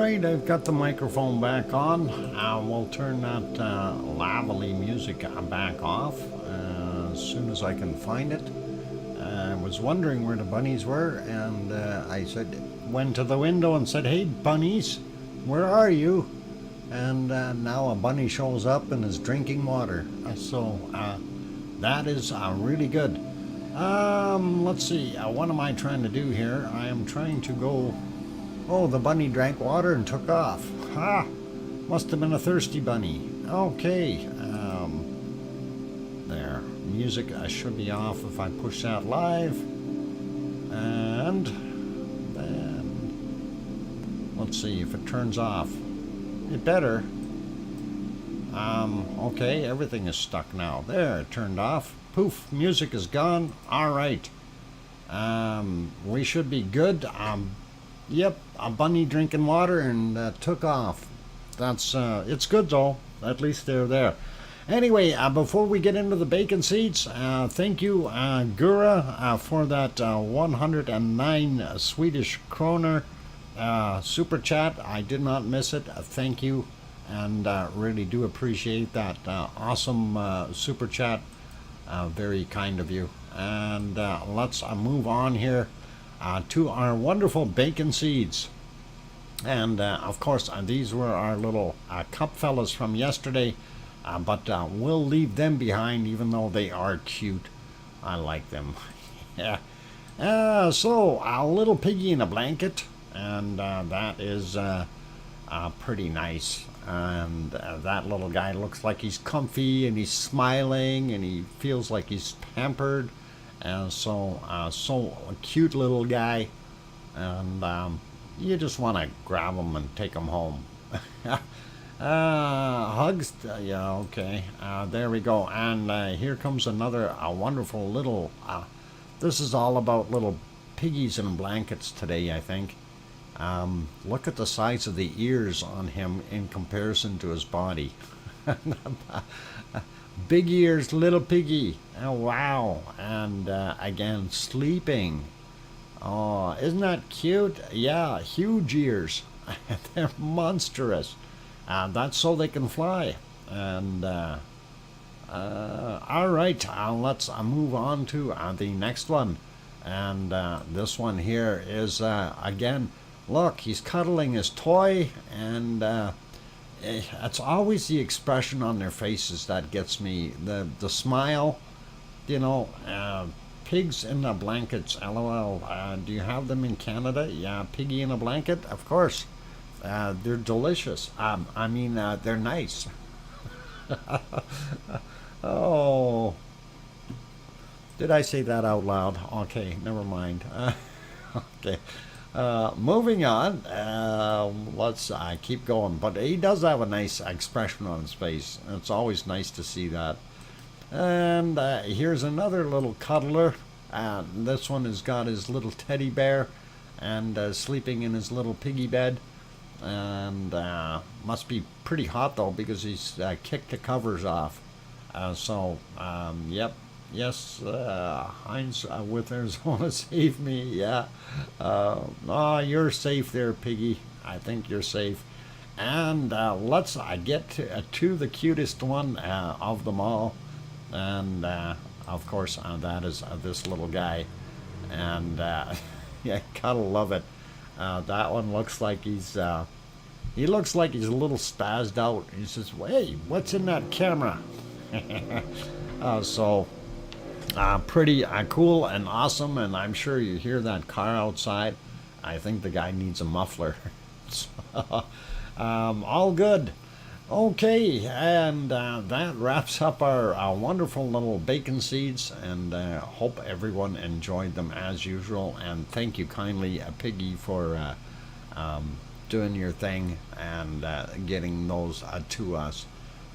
Speaker 1: right, I've got the microphone back on. We'll turn that lavally music back off as soon as I can find it. I was wondering where the bunnies were, and I went to the window and said, "Hey, bunnies, where are you?" And now a bunny shows up and is drinking water. So that is really good. Let's see. What am I trying to do here? I am trying to go. Oh, the bunny drank water and took off. Ha! Must have been a thirsty bunny. Okay. There. Music should be off if I push that live. And then let's see if it turns off. It better. Okay, everything is stuck now. There, it turned off. Poof, music is gone. All right. We should be good. Yep, a bunny drinking water and took off. That's it's good though. At least they're there. Anyway, before we get into the bacon seeds, thank you, Gura, for that 109 Swedish kroner super chat. I did not miss it. Thank you, and really do appreciate that awesome super chat. Very kind of you. And let's move on here to our wonderful bacon seeds. And of course, these were our little cup fellas from yesterday, but we'll leave them behind, even though they are cute. I like them. Yeah. So a little piggy in a blanket, and that is pretty nice. And that little guy looks like he's comfy and he's smiling and he feels like he's pampered. And so a cute little guy, and you just want to grab him and take him home. Hugs, yeah, okay. There we go. And here comes another wonderful little. This is all about little piggies in blankets today, I think. Look at the size of the ears on him in comparison to his body. Big ears, little piggy. Oh, wow. And again, sleeping. Oh, isn't that cute? Yeah, huge ears. They're monstrous. That's so they can fly. And all right, let's move on to the next one. And this one here is, again, look, he's cuddling his toy, and it's always the expression on their faces that gets me. The smile, you know, pigs in the blankets, LOL. Do you have them in Canada? Yeah, piggy in a blanket? Of course. They're delicious. I mean, they're nice. Oh. Did I say that out loud? Okay, never mind. Okay. Moving on, let's keep going. But he does have a nice expression on his face. It's always nice to see that. And here's another little cuddler. This one has got his little teddy bear and sleeping in his little piggy bed. And must be pretty hot though, because he's kicked the covers off. Yep. Yes, Heinz Withers want to save me. Yeah. You're safe there, Piggy. I think you're safe. And let's get to the cutest one of them all. And of course, that is this little guy. And yeah, gotta love it. That one looks like he looks like he's a little spazzed out. He says, "Hey, what's in that camera?" Pretty cool and awesome, and I'm sure you hear that car outside. I think the guy needs a muffler. So, all good. Okay, and that wraps up our wonderful little bacon seeds, and hope everyone enjoyed them as usual. And thank you kindly, Piggy, for doing your thing and getting those to us.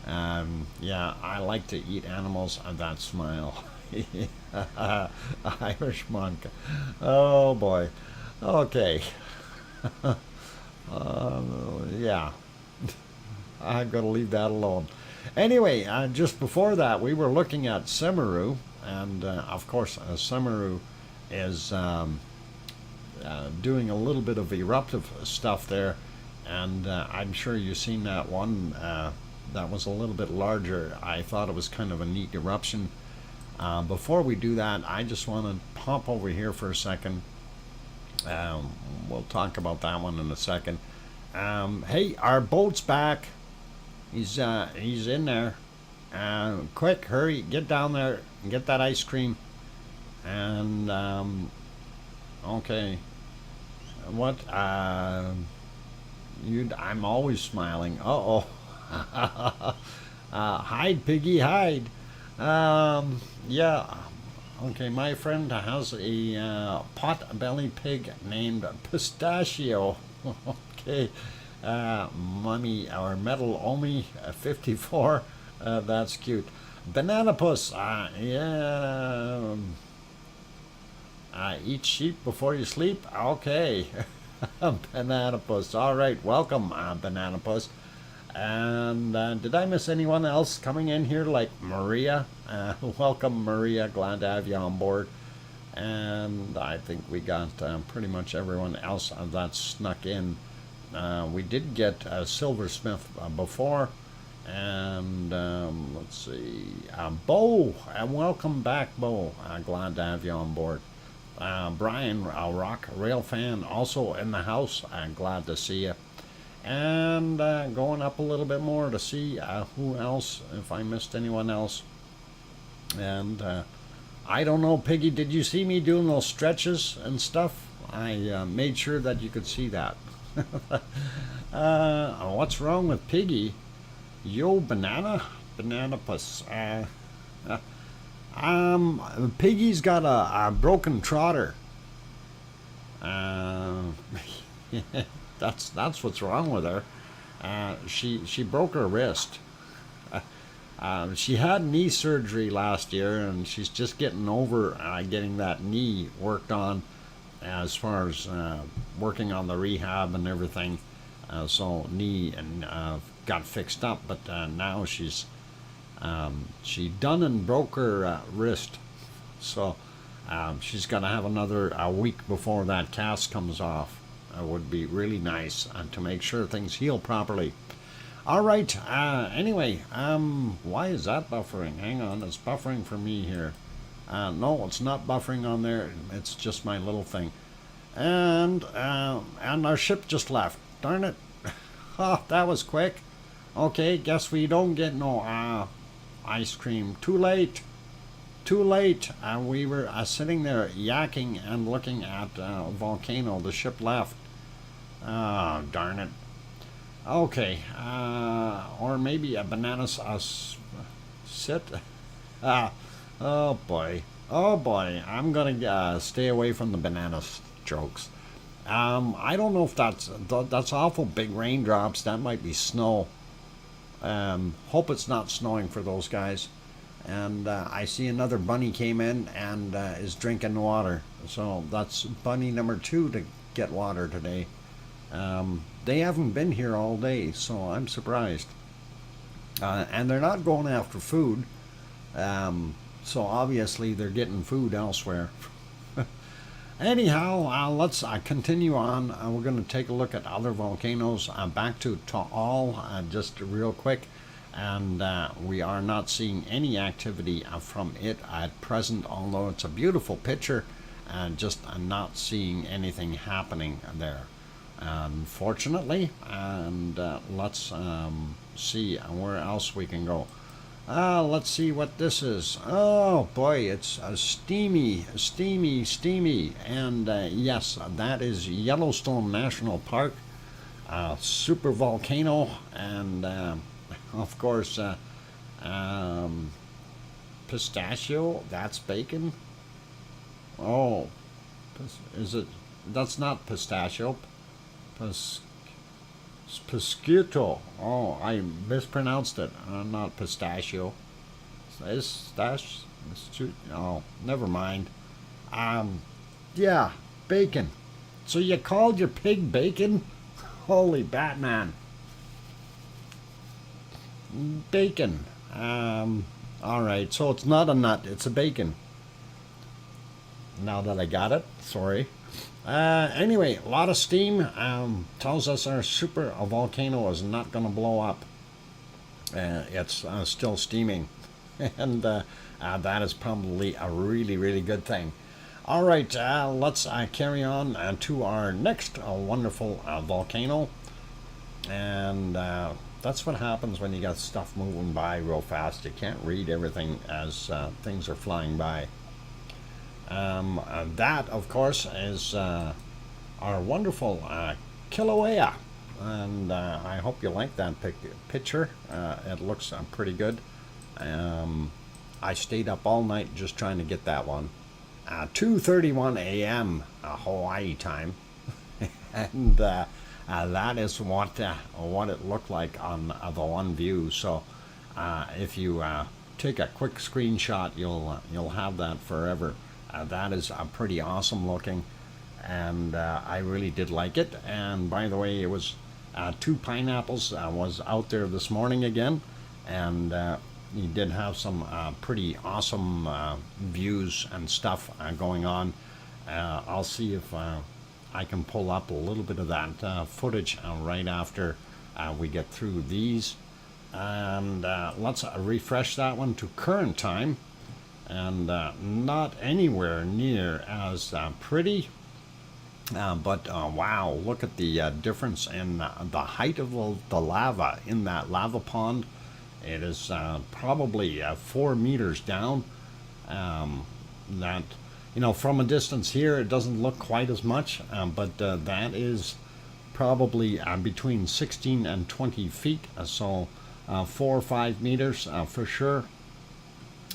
Speaker 1: Yeah, I like to eat animals. That smile. Irish monk. Oh boy. Okay. Yeah. I'm going to leave that alone. Anyway, just before that, we were looking at Semeru, and of course, Semeru is doing a little bit of eruptive stuff there, And I'm sure you've seen that one. That was a little bit larger. I thought it was kind of a neat eruption. Before we do that, I just want to pop over here for a second. We'll talk about that one in a second. Hey, our boat's back. He's in there. Quick, hurry, get down there and get that ice cream. And okay, what? I'm always smiling. Uh-oh. Hide, Piggy, hide. Yeah. Okay, my friend has a pot-belly pig named Pistachio. Okay. Mummy, or Metal Omi 54. That's cute. Banana Puss. Yeah. Eat sheep before you sleep? Okay. Banana Puss. All right. Welcome, Banana Puss. And did I miss anyone else coming in here, like Maria? Welcome, Maria. Glad to have you on board. And I think we got pretty much everyone else that snuck in. We did get Silversmith before. And let's see. Bo. Welcome back, Bo. Glad to have you on board. Brian, a rock rail fan, also in the house. Glad to see you. And going up a little bit more to see who else, if I missed anyone else. And I don't know, Piggy, did you see me doing those stretches and stuff? I made sure that you could see that. What's wrong with Piggy? Yo, Banana Puss. Piggy's got a broken trotter. That's what's wrong with her. She broke her wrist. She had knee surgery last year, and she's just getting over getting that knee worked on, as far as working on the rehab and everything. So knee and got fixed up, but now she done and broke her wrist. So she's gonna have another week before that cast comes off. Would be really nice to make sure things heal properly. All right. Anyway, why is that buffering? Hang on, it's buffering for me here. No, it's not buffering on there. It's just my little thing. And our ship just left. Darn it! Oh, that was quick. Okay, guess we don't get no ice cream. Too late. Too late. We were sitting there yakking and looking at Volcano. The ship left. Oh, darn it. Okay. Or maybe a banana sauce. Sit. Oh, boy. Oh, boy. I'm going to stay away from the banana jokes. I don't know if that's awful big raindrops. That might be snow. Hope it's not snowing for those guys. And I see another bunny came in and is drinking water. So that's bunny number 2 to get water today. They haven't been here all day, so I'm surprised. And they're not going after food. So obviously they're getting food elsewhere. Anyhow, let's continue on. We're going to take a look at other volcanoes. Back to Taal, just real quick. And we are not seeing any activity from it at present, although it's a beautiful picture, and just not seeing anything happening there, unfortunately. And let's see where else we can go. Let's see what this is. Oh boy, it's steamy. And yes, that is Yellowstone National Park, super volcano, and of course, pistachio, that's bacon. Oh, is it? That's not pistachio. Pisquito. Oh, I mispronounced it. Not pistachio. Oh, never mind. Yeah, bacon. So you called your pig bacon? Holy Batman. Bacon. Alright, so it's not a nut, it's a bacon. Now that I got it, sorry. Anyway, a lot of steam. Tells us our super volcano is not going to blow up. It's still steaming. And that is probably a really, really good thing. All right, let's carry on to our next wonderful volcano. And that's what happens when you got stuff moving by real fast. You can't read everything as things are flying by. That, of course, is our wonderful Kilauea. And I hope you like that picture. It looks pretty good. I stayed up all night just trying to get that one. 2:31 a.m. Hawaii time. And that is what it looked like on the one view. So if you take a quick screenshot, you'll have that forever. That is pretty awesome looking, and I really did like it. And by the way, it was 2 pineapples was out there this morning again, and you did have some pretty awesome views and stuff going on. I'll see if I can pull up a little bit of that footage right after we get through these. And let's refresh that one to current time. And not anywhere near as pretty. But wow, look at the difference in the height of the lava in that lava pond. It is probably 4 meters down. That, you know, from a distance here, it doesn't look quite as much, but that is probably between 16 and 20 feet. So 4 or 5 meters for sure.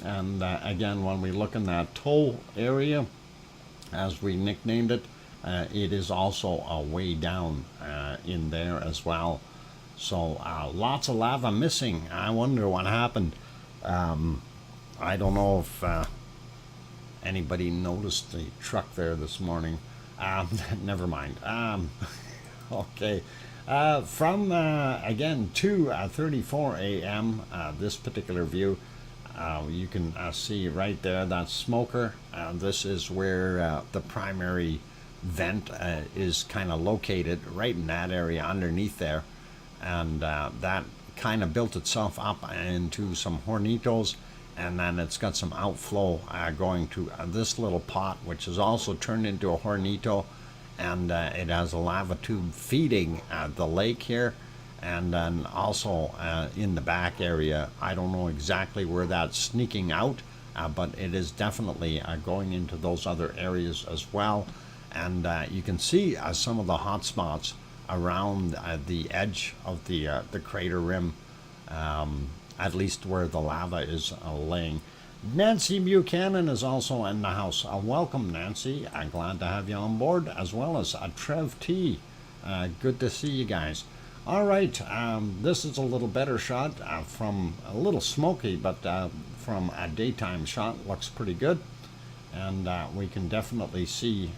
Speaker 1: And again, when we look in that toe area, as we nicknamed it, it is also way down in there as well. So lots of lava missing. I wonder what happened. I don't know if anybody noticed the truck there this morning. Never mind. Okay. From again 2:34 a.m. This particular view. You can see right there that smoker. This is where the primary vent is kind of located, right in that area underneath there. And that kind of built itself up into some hornitos, and then it's got some outflow going to this little pot, which is also turned into a hornito, and it has a lava tube feeding the lake here. And then also in the back area, I don't know exactly where that's sneaking out, but it is definitely going into those other areas as well. And you can see some of the hot spots around the edge of the crater rim, at least where the lava is laying. Nancy Buchanan is also in the house. Welcome, Nancy. I'm glad to have you on board, as well as Trev T. Good to see you guys. All right, this is a little better shot from a little smoky, but from a daytime shot looks pretty good. And we can definitely see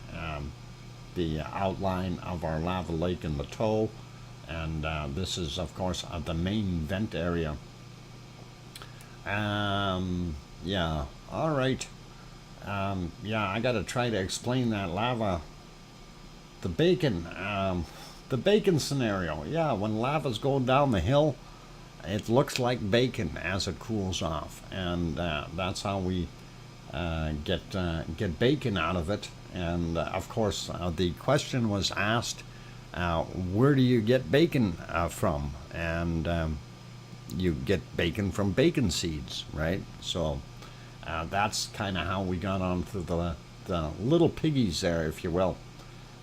Speaker 1: the outline of our lava lake in the toe. And this is, of course, the main vent area. Yeah, all right. Yeah, I got to try to explain that lava. The bacon scenario. Yeah, when lava's going down the hill, it looks like bacon as it cools off, and that's how we get bacon out of it. And of course, the question was asked, where do you get bacon from? And you get bacon from bacon seeds, right? So that's kind of how we got onto the little piggies there, if you will.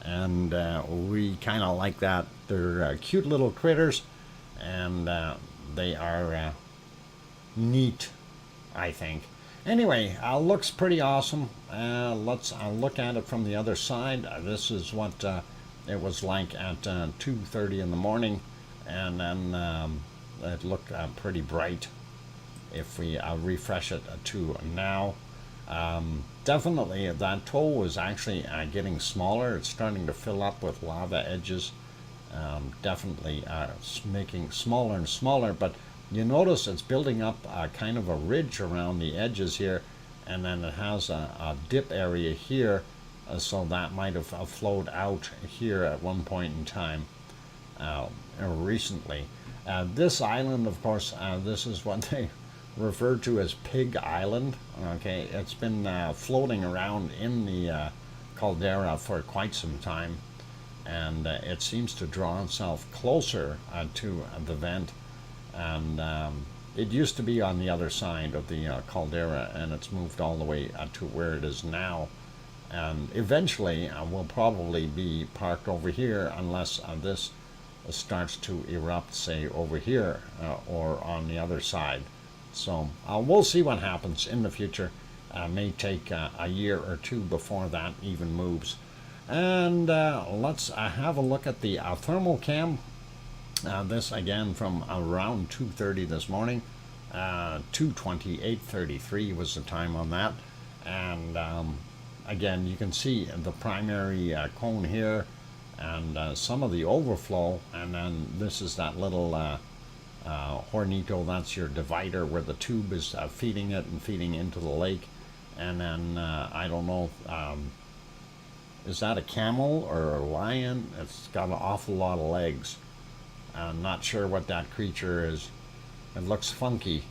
Speaker 1: And we kind of like that. They're cute little critters, and they are neat, I think. Anyway, looks pretty awesome. Let's look at it from the other side. This is what it was like at 2:30 in the morning, and then it looked pretty bright. If we refresh it to now, definitely that toe is actually getting smaller. It's starting to fill up with lava edges. Definitely making smaller and smaller, but you notice it's building up kind of a ridge around the edges here, and then it has a dip area here so that might have flowed out here at one point in time recently. This island, of course, this is what they refer to as Pig Island. Okay, it's been floating around in the caldera for quite some time, and it seems to draw itself closer to the vent. And it used to be on the other side of the caldera, and it's moved all the way to where it is now. And eventually will probably be parked over here unless this starts to erupt, say, over here or on the other side. So we'll see what happens in the future. May take a year or two before that even moves. And let's have a look at the thermal cam. This again from around 2:30 this morning. 2:28:33 was the time on that. And again, you can see the primary cone here and some of the overflow. And then this is that little hornito. That's your divider where the tube is feeding it and feeding into the lake. And then I don't know, is that a camel or a lion? It's got an awful lot of legs. I'm not sure what that creature is. It looks funky.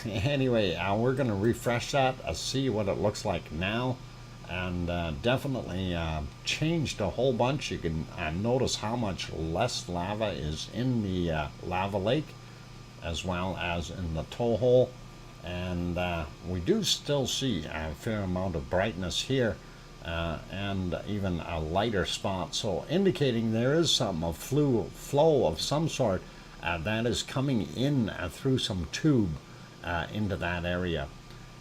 Speaker 1: Anyway, we're going to refresh that, see what it looks like now, and definitely changed a whole bunch. You can notice how much less lava is in the lava lake as well as in the tow hole, and we do still see a fair amount of brightness here and even a lighter spot, so indicating there is a flow of some sort that is coming in through some tube into that area.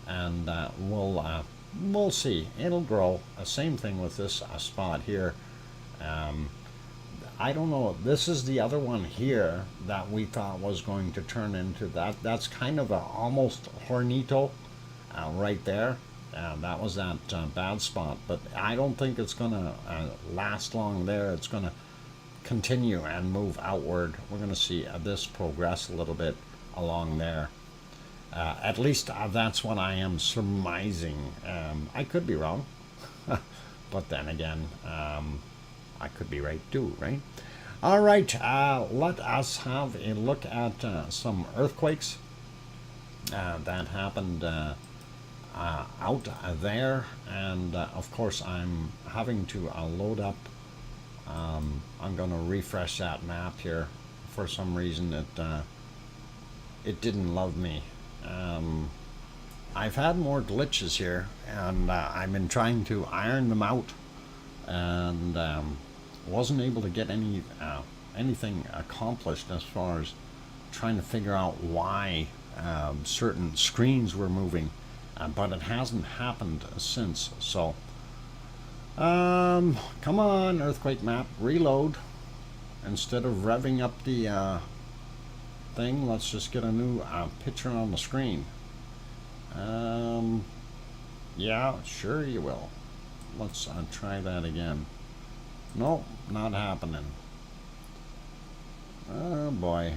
Speaker 1: And we'll see. It'll grow. Same thing with this spot here. I don't know. This is the other one here that we thought was going to turn into that. That's kind of a almost hornito right there. That was that bad spot, but I don't think it's going to last long there. It's going to continue and move outward. We're going to see this progress a little bit along there. At least that's what I am surmising. I could be wrong, but then again, I could be right too, right? All right, let us have a look at some earthquakes that happened out there, and of course I'm having to load up. I'm going to refresh that map here. For some reason it didn't love me. I've had more glitches here, and I've been trying to iron them out, and wasn't able to get anything accomplished as far as trying to figure out why certain screens were moving, but it hasn't happened since. So come on, earthquake map, reload. Instead of revving up the thing, let's just get a new picture on the screen. Yeah, sure you will. Let's try that again. Nope, not happening. Oh boy.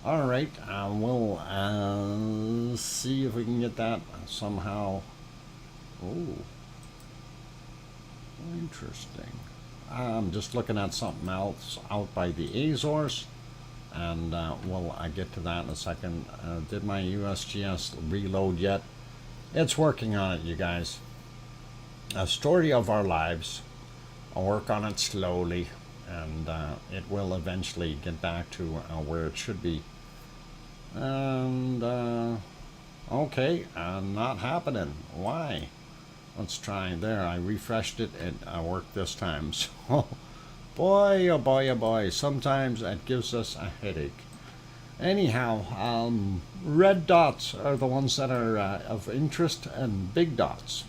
Speaker 1: Alright, we'll see if we can get that somehow. Oh, interesting. I'm just looking at something else out by the Azores, and we'll get to that in a second. Did my USGS reload yet? It's working on it, you guys. A story of our lives. I'll work on it slowly, and it will eventually get back to where it should be. And okay, not happening. Why? Let's try there. I refreshed it. It worked this time. So boy, oh boy, oh boy, sometimes it gives us a headache. Anyhow, red dots are the ones that are of interest, and big dots.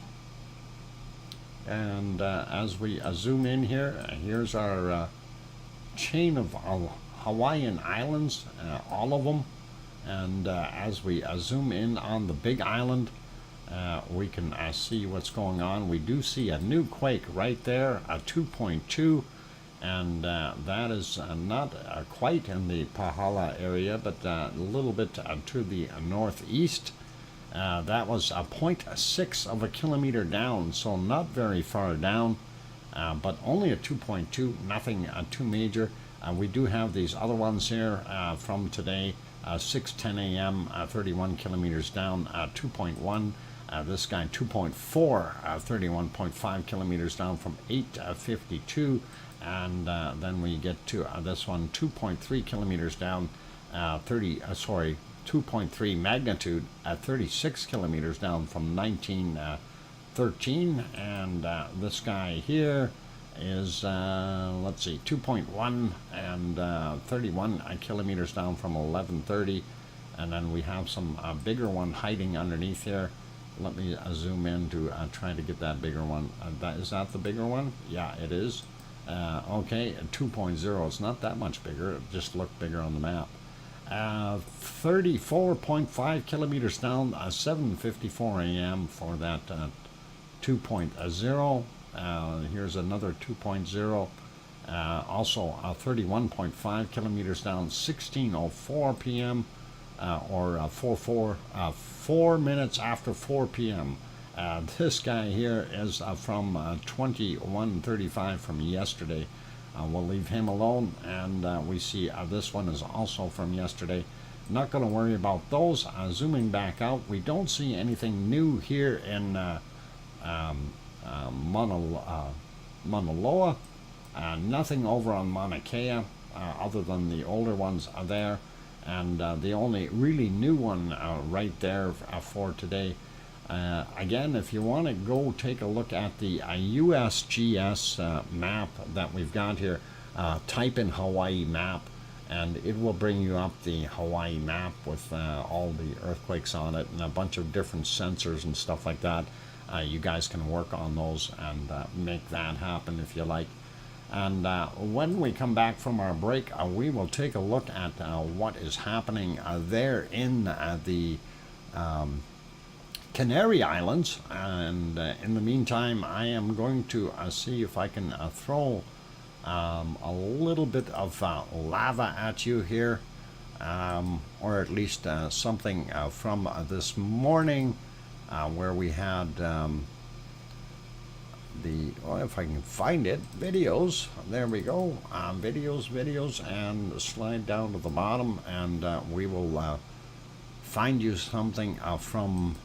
Speaker 1: And as we zoom in here, here's our chain of Hawaiian islands, all of them. And as we zoom in on the big island, we can see what's going on. We do see a new quake right there, a 2.2, and that is not quite in the Pahala area, but a little bit to the northeast. That was a 0.6 of a kilometer down, so not very far down, but only a 2.2, nothing too major. We do have these other ones here from today, 6:10 a.m., 31 kilometers down, 2.1. This guy 2.4, 31.5 kilometers down from 8:52, and then we get to this one 2.3 kilometers down, 2.3 magnitude at 36 kilometers down from 1913, and this guy here is let's see, 2.1 and 31 kilometers down from 1130, and then we have some bigger one hiding underneath here. Let me zoom in to try to get that bigger one. Is that the bigger one? Yeah, it is. Okay, 2.0. It's not that much bigger. It just looked bigger on the map. 34.5 kilometers down, 7:54 a.m. for that 2.0. Here's another 2.0. Also 31.5 kilometers down, 16:04 p.m. Or 4 minutes after 4 p.m. This guy here is from 21:35 from yesterday. We'll leave him alone, and we see this one is also from yesterday. Not going to worry about those. Zooming back out, we don't see anything new here in Mauna Loa. Nothing over on Mauna Kea, other than the older ones are there. And the only really new one right there for today. Again, if you want to go take a look at the USGS map that we've got here, type in Hawaii map, and it will bring you up the Hawaii map with all the earthquakes on it and a bunch of different sensors and stuff like that. You guys can work on those and make that happen if you like. And when we come back from our break, we will take a look at what is happening there in the Canary Islands. And in the meantime, I am going to see if I can throw a little bit of lava at you here, or at least something from this morning where we had if I can find it, videos. There we go. Videos, and slide down to the bottom, and we will find you something from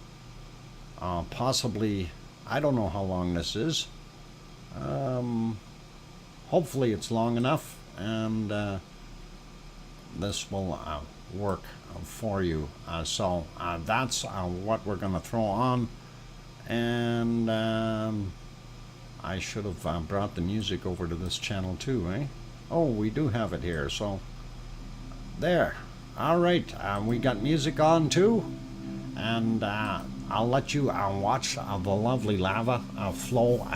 Speaker 1: possibly, I don't know how long this is. Hopefully it's long enough, and this will work for you. So that's what we're going to throw on, and I should have brought the music over to this channel too, eh? Oh, we do have it here, so there. All right, we got music on too, and I'll let you watch the lovely lava flow.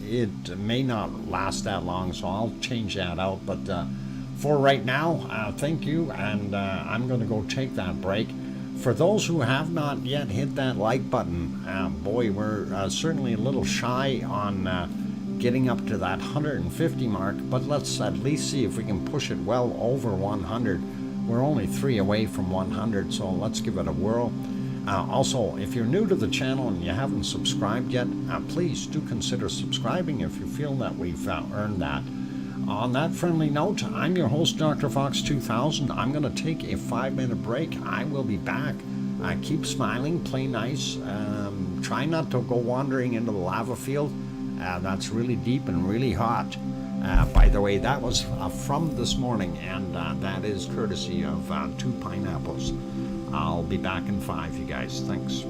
Speaker 1: It may not last that long, so I'll change that out, but for right now, thank you, and I'm going to go take that break. For those who have not yet hit that like button, boy, we're certainly a little shy on getting up to that 150 mark, but let's at least see if we can push it well over 100. We're only 3 away from 100, so let's give it a whirl. Also, if you're new to the channel and you haven't subscribed yet, please do consider subscribing if you feel that we've earned that. On that friendly note, I'm your host, DrFox2000. I'm going to take a 5-minute break. I will be back. Keep smiling, play nice. Try not to go wandering into the lava field. That's really deep and really hot. By the way, that was from this morning, and that is courtesy of 2 pineapples. I'll be back in 5, you guys. Thanks.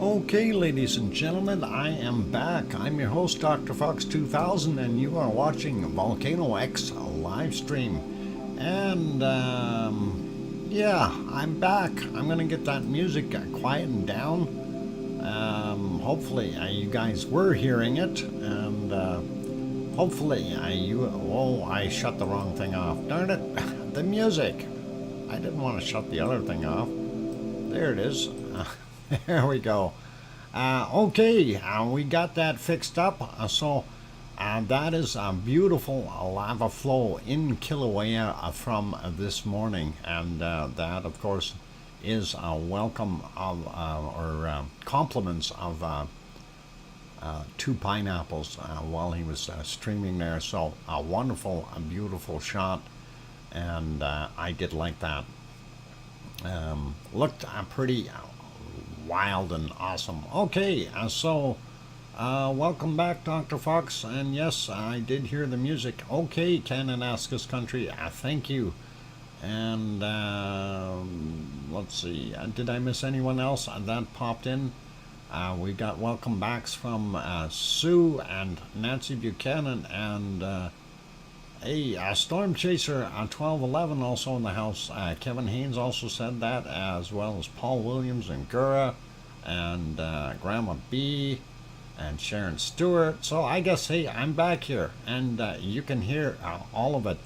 Speaker 1: Okay, ladies and gentlemen, I am back. I'm your host, DrFox2000, and you are watching VolcanoX live stream. And, yeah, I'm back. I'm going to get that music quietened down. Hopefully, you guys were hearing it, and hopefully, I shut the wrong thing off. Darn it, the music. I didn't want to shut the other thing off. There it is. There we go. Okay, we got that fixed up. So that is a beautiful lava flow in Kilauea from this morning, and that, of course, is a welcome of or compliments of two pineapples while he was streaming there. So a wonderful, beautiful shot, and I did like that. Looked pretty wild and awesome. Okay, so welcome back, Dr. Fox. And yes, I did hear the music. Okay, Kananaskis country, thank you. And let's see, did I miss anyone else that popped in? We got welcome backs from Sue and Nancy Buchanan, and Storm Chaser 1211 also in the house. Kevin Haynes also said that, as well as Paul Williams and Gura and Grandma B and Sharon Stewart. So I guess, hey, I'm back here, and you can hear all of it.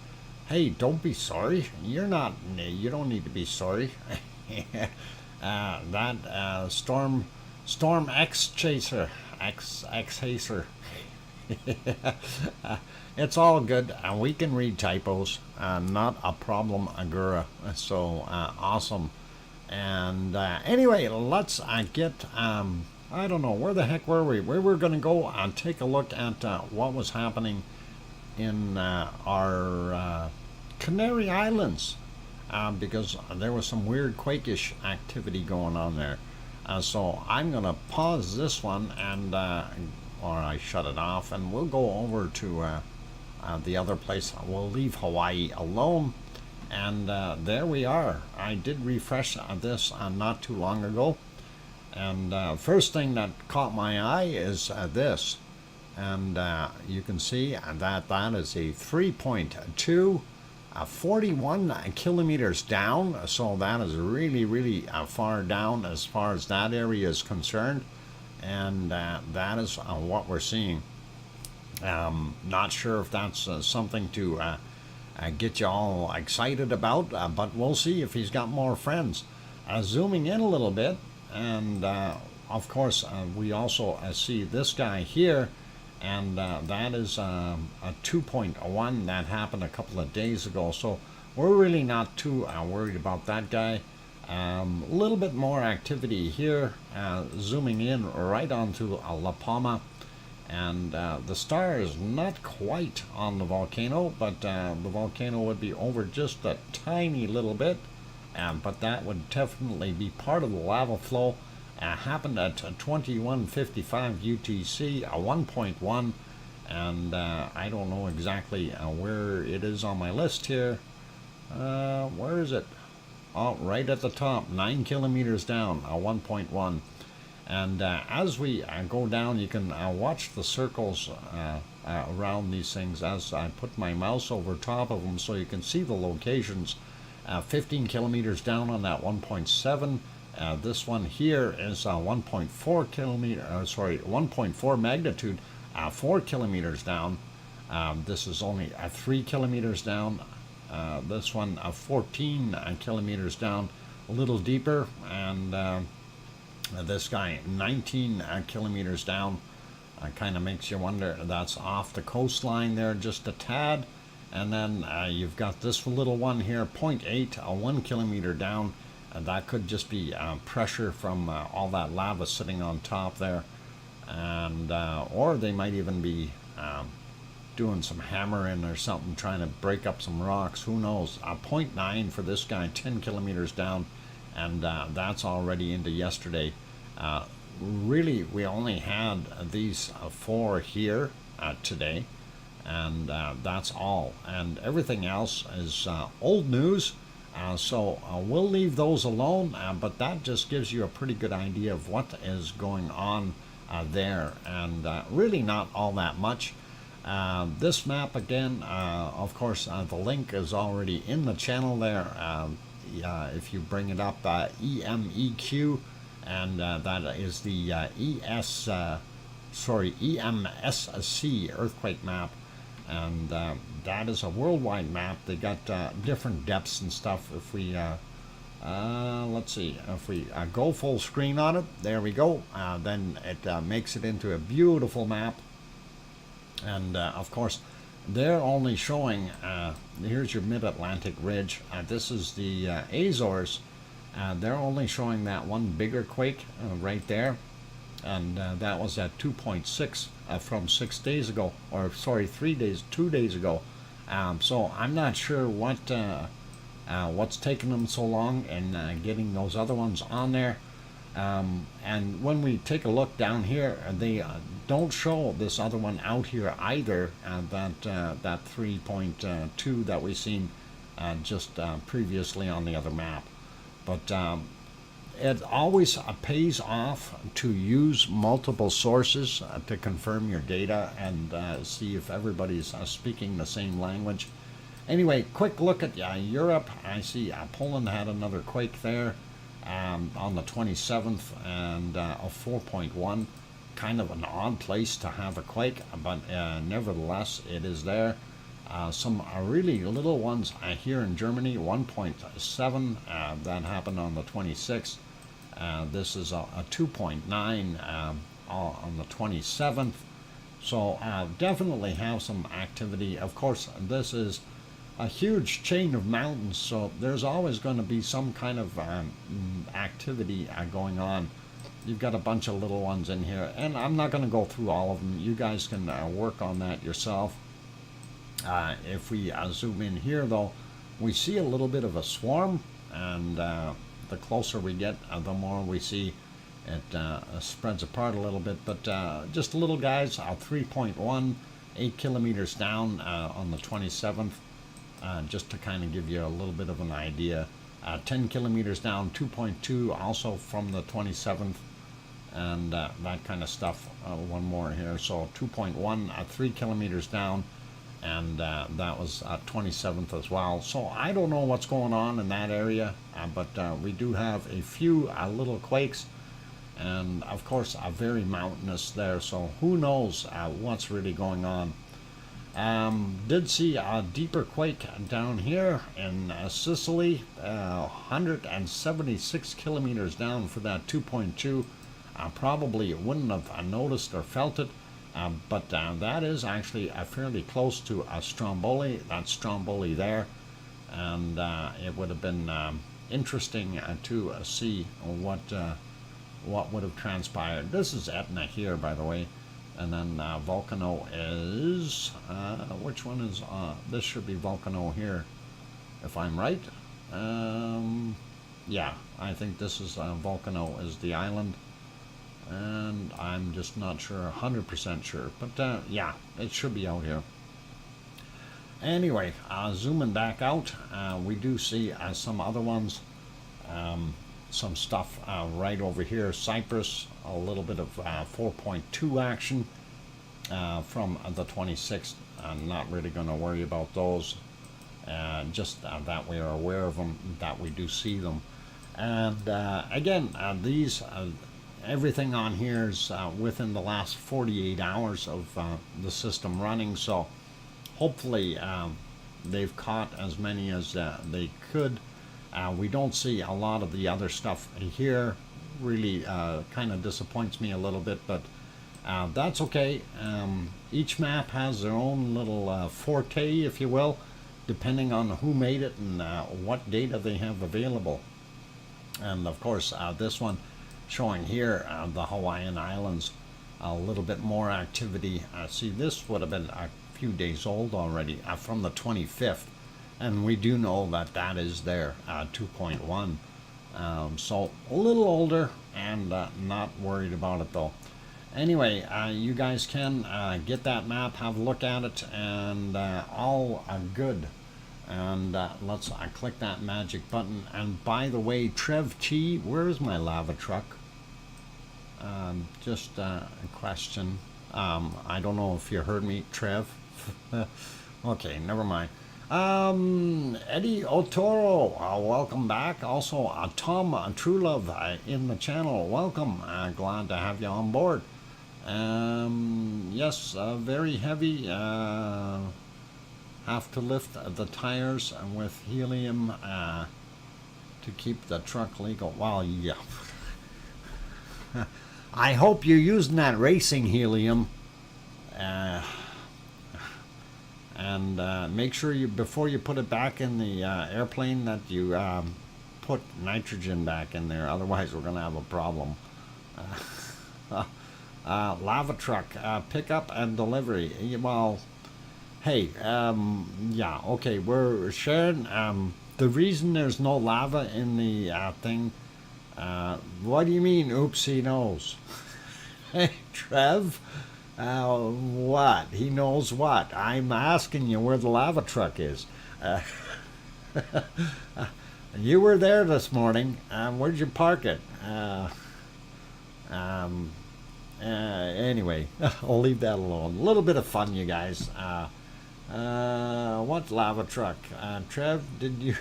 Speaker 1: Hey, don't be sorry. You don't need to be sorry. That Storm X Chaser, X Hacer. It's all good. We can read typos. Not a problem, Agura. So awesome. And anyway, let's get. I don't know, where the heck were we? We were going to go and take a look at what was happening in our Canary Islands, because there was some weird quake-ish activity going on there. So I'm going to pause this one, and or I shut it off, and we'll go over to the other place. We'll leave Hawaii alone, and there we are. I did refresh this not too long ago, and first thing that caught my eye is this, and you can see that that is a 3.2, 41 kilometers down. So that is really far down as far as that area is concerned, and that is what we're seeing. Not sure if that's something to get you all excited about, but we'll see if he's got more friends. Zooming in a little bit, and of course we also see this guy here, and that is a 2.1 that happened a couple of days ago. So we're really not too worried about that guy. A little bit more activity here, zooming in right onto La Palma, and the star is not quite on the volcano, but the volcano would be over just a tiny little bit, but that would definitely be part of the lava flow. Happened at 21:55 UTC, 1.1, and I don't know exactly where it is on my list here. Where is it? Oh, right at the top, 9 kilometers down, 1.1. And as we go down, you can watch the circles around these things as I put my mouse over top of them, so you can see the locations. 15 kilometers down on that 1.7. This one here is 1.4 1.4 magnitude, 4 kilometers down. This is only 3 kilometers down. This one 14 kilometers down, a little deeper, and this guy 19 kilometers down. Kind of makes you wonder. That's off the coastline there just a tad, and then you've got this little one here, 0.8, 1 kilometer down. That could just be pressure from all that lava sitting on top there, and or they might even be doing some hammering or something, trying to break up some rocks. Who knows? 0.9 for this guy, 10 kilometers down, and that's already into yesterday. Really, we only had these 4 here today, and that's all. And everything else is old news. So we'll leave those alone, but that just gives you a pretty good idea of what is going on there, and really not all that much. This map again, of course, the link is already in the channel there. If you bring it up, EMEQ, and that is the EMSC earthquake map, and that is a worldwide map. They got different depths and stuff. If we let's see, if we go full screen on it, there we go, then it makes it into a beautiful map. And of course they're only showing, here's your mid-Atlantic ridge, this is the Azores. They're only showing that one bigger quake right there, and that was at 2.6 from 6 days ago, or sorry, 2 days ago. So I'm not sure what's taking them so long and getting those other ones on there. And when we take a look down here, they don't show this other one out here either, that 3.2 that we seen just previously on the other map. But it always pays off to use multiple sources to confirm your data and see if everybody's speaking the same language. Anyway, quick look at Europe. I see Poland had another quake there on the 27th, and a 4.1. Kind of an odd place to have a quake, but nevertheless it is there. Some really little ones here in Germany, 1.7, that happened on the 26th. This is a 2.9 on the 27th. So definitely have some activity. Of course, this is a huge chain of mountains, so there's always going to be some kind of activity going on. You've got a bunch of little ones in here, and I'm not going to go through all of them. You guys can work on that yourself. If we zoom in here, though, we see a little bit of a swarm, and the closer we get, the more we see it spreads apart a little bit. But just little guys, 3.1, 8 kilometers down on the 27th, just to kind of give you a little bit of an idea. 10 kilometers down, 2.2, also from the 27th, and that kind of stuff. One more here, so 2.1, 3 kilometers down, and that was 27th as well. So I don't know what's going on in that area, but we do have a few little quakes, and of course very mountainous there, so who knows what's really going on. Did see a deeper quake down here in Sicily, 176 kilometers down for that 2.2. Probably wouldn't have noticed or felt it, but that is actually fairly close to Stromboli. That's Stromboli there, and it would have been interesting to see what would have transpired. This is Etna here, by the way. And then Volcano is, which one is, this should be Volcano here, if I'm right. Yeah, I think this is Volcano is the island, and I'm just not sure, 100% sure, but yeah, it should be out here. Anyway, zooming back out, we do see some other ones, some stuff right over here. Cyprus, a little bit of 4.2 action from the 26th. I'm not really going to worry about those, just that we are aware of them, that we do see them. And again, these everything on here is within the last 48 hours of the system running, so hopefully they've caught as many as they could. We don't see a lot of the other stuff here. Really kind of disappoints me a little bit, but that's okay. Each map has their own little forte, if you will, depending on who made it and what data they have available. And of course, this one showing here, the Hawaiian Islands, a little bit more activity. See, this would have been a few days old already, from the 25th. And we do know that that is there, 2.1. So a little older, and not worried about it though. Anyway, you guys can get that map, have a look at it, and all good. And let's click that magic button. And by the way, Trev T, where's my lava truck? Just a question. I don't know if you heard me, Trev. Okay, never mind. Eddie Otoro, welcome back. Also, Tom Truelove in the channel, welcome. Glad to have you on board. Yes, very heavy. Have to lift the tires with helium to keep the truck legal. Well, yeah. I hope you're using that racing helium. And make sure you, before you put it back in the airplane, that you put nitrogen back in there. Otherwise, we're going to have a problem. Lava truck, pickup and delivery. Well, hey, yeah, okay, we're sharing. The reason there's no lava in the thing, what do you mean, oops, he knows? Hey, Trev? What? He knows what? I'm asking you where the lava truck is. You were there this morning. Where'd you park it? Anyway, I'll leave that alone. A little bit of fun, you guys. What lava truck? Trev, did you...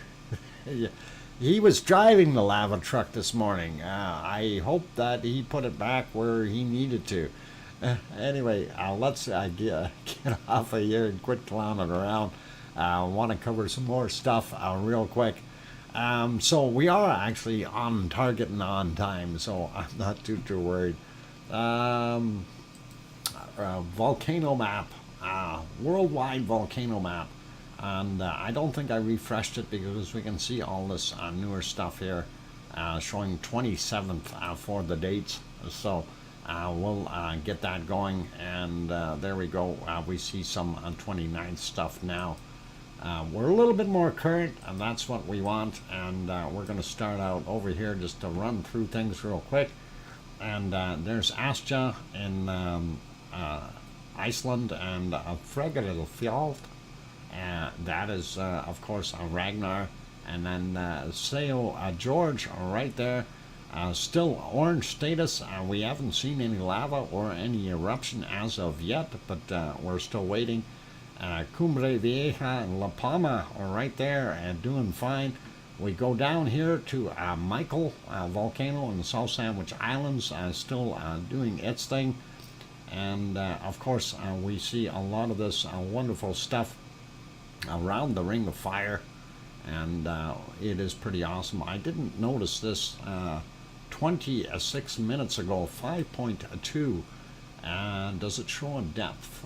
Speaker 1: He was driving the lava truck this morning. I hope that he put it back where he needed to. Anyway, let's get off of here and quit clowning around. I want to cover some more stuff real quick. So we are actually on target and on time, so I'm not too worried. Volcano map, worldwide volcano map. And I don't think I refreshed it because we can see all this newer stuff here showing 27th for the dates. So we'll get that going, and there we go. We see some 29th stuff now. We're a little bit more current, and that's what we want. And we're going to start out over here just to run through things real quick. And there's Astja in Iceland, and Fregadelfjord. That is, of course, Ragnar. And then Seo George right there. Still orange status. We haven't seen any lava or any eruption as of yet, but we're still waiting. Cumbre Vieja and La Palma are right there and doing fine. We go down here to Michael volcano in the South Sandwich Islands, still doing its thing. And of course, we see a lot of this wonderful stuff around the Ring of Fire, and it is pretty awesome. I didn't notice this 26 minutes ago. 5.2. Does it show a depth?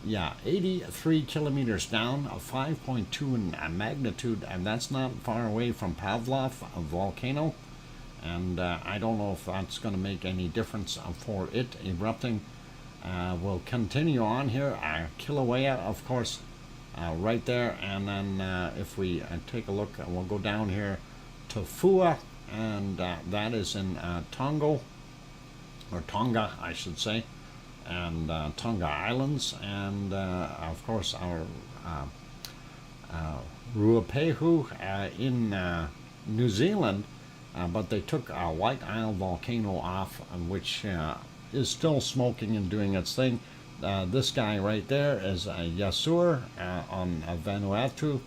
Speaker 1: Yeah, 83 kilometers down, 5.2 in magnitude, and that's not far away from Pavlov volcano. And I don't know if that's going to make any difference for it erupting. We'll continue on here. Kilauea, of course, right there. And then if we take a look, we'll go down here to Fua, and that is in Tonga, I should say, and Tonga Islands. And of course, our Ruapehu in New Zealand. But they took White Isle volcano off, which is still smoking and doing its thing. This guy right there is Yasur on Vanuatu,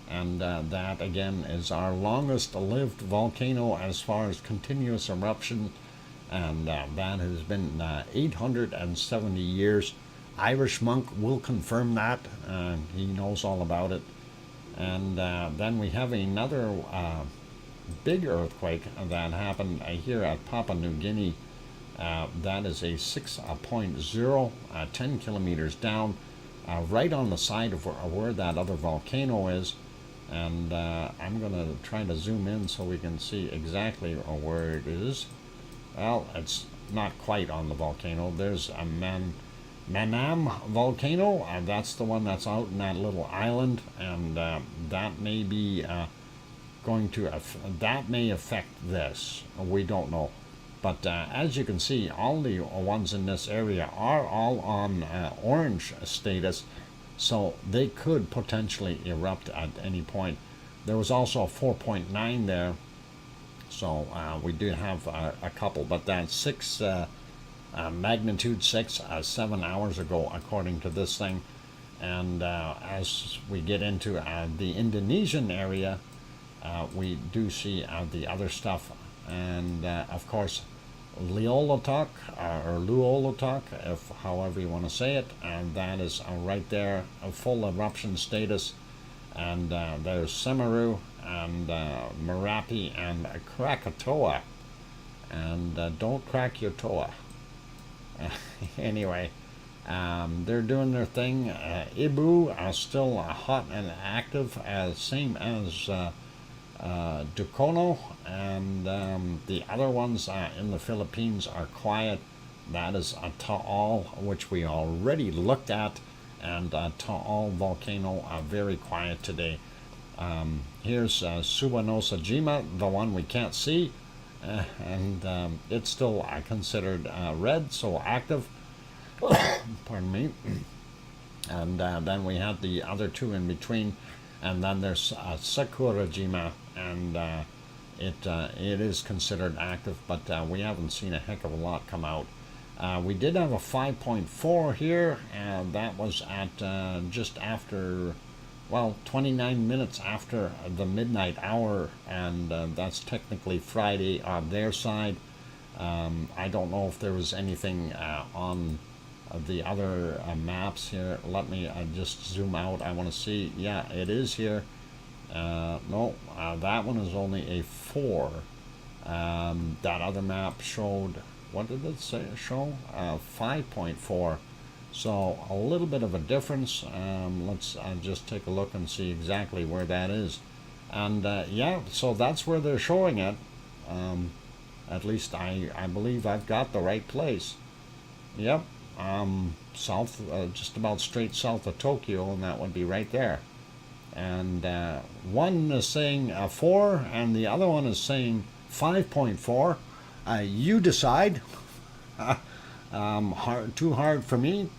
Speaker 1: and that again is our longest lived volcano as far as continuous eruption, and that has been 870 years. Irish Monk will confirm that. He knows all about it. And then we have another big earthquake that happened here at Papua New Guinea. That is a 6.0, 10 kilometers down, right on the side of where that other volcano is. And I'm going to try to zoom in so we can see exactly where it is. Well, it's not quite on the volcano. There's a Manam volcano. That's the one that's out in that little island, and that may be that may affect this. We don't know. But as you can see, all the ones in this area are all on orange status, so they could potentially erupt at any point. There was also a 4.9 there, so we did have a couple, but that's 6 magnitude 6 7 hours ago, according to this thing. And as we get into the Indonesian area, we do see the other stuff. And of course, Liolotok or Luolotok, if however you want to say it, and that is right there, a full eruption status. And there's Semeru and Merapi and Krakatoa. And don't crack your toa. Anyway, they're doing their thing. Ibu are still hot and active, same as Dukono, and the other ones in the Philippines are quiet. That is Taal, which we already looked at, and Taal volcano are very quiet today. Here's Suwanosejima, the one we can't see, and it's still considered red, so active. Pardon me. And then we have the other two in between, and then there's Sakurajima, and it is considered active, but we haven't seen a heck of a lot come out. We did have a 5.4 here, and that was at just after, well, 29 minutes after the midnight hour, and that's technically Friday on their side. I don't know if there was anything on the other maps here. Let me just zoom out. I want to see. Yeah, it is here. No, that one is only a 4. That other map showed, what did it say? Show 5.4. So a little bit of a difference. Let's just take a look and see exactly where that is. And yeah, so that's where they're showing it. At least I believe I've got the right place. Yep. South, just about straight south of Tokyo, and that would be right there. And one is saying 4, and the other one is saying 5.4. You decide. Too hard for me.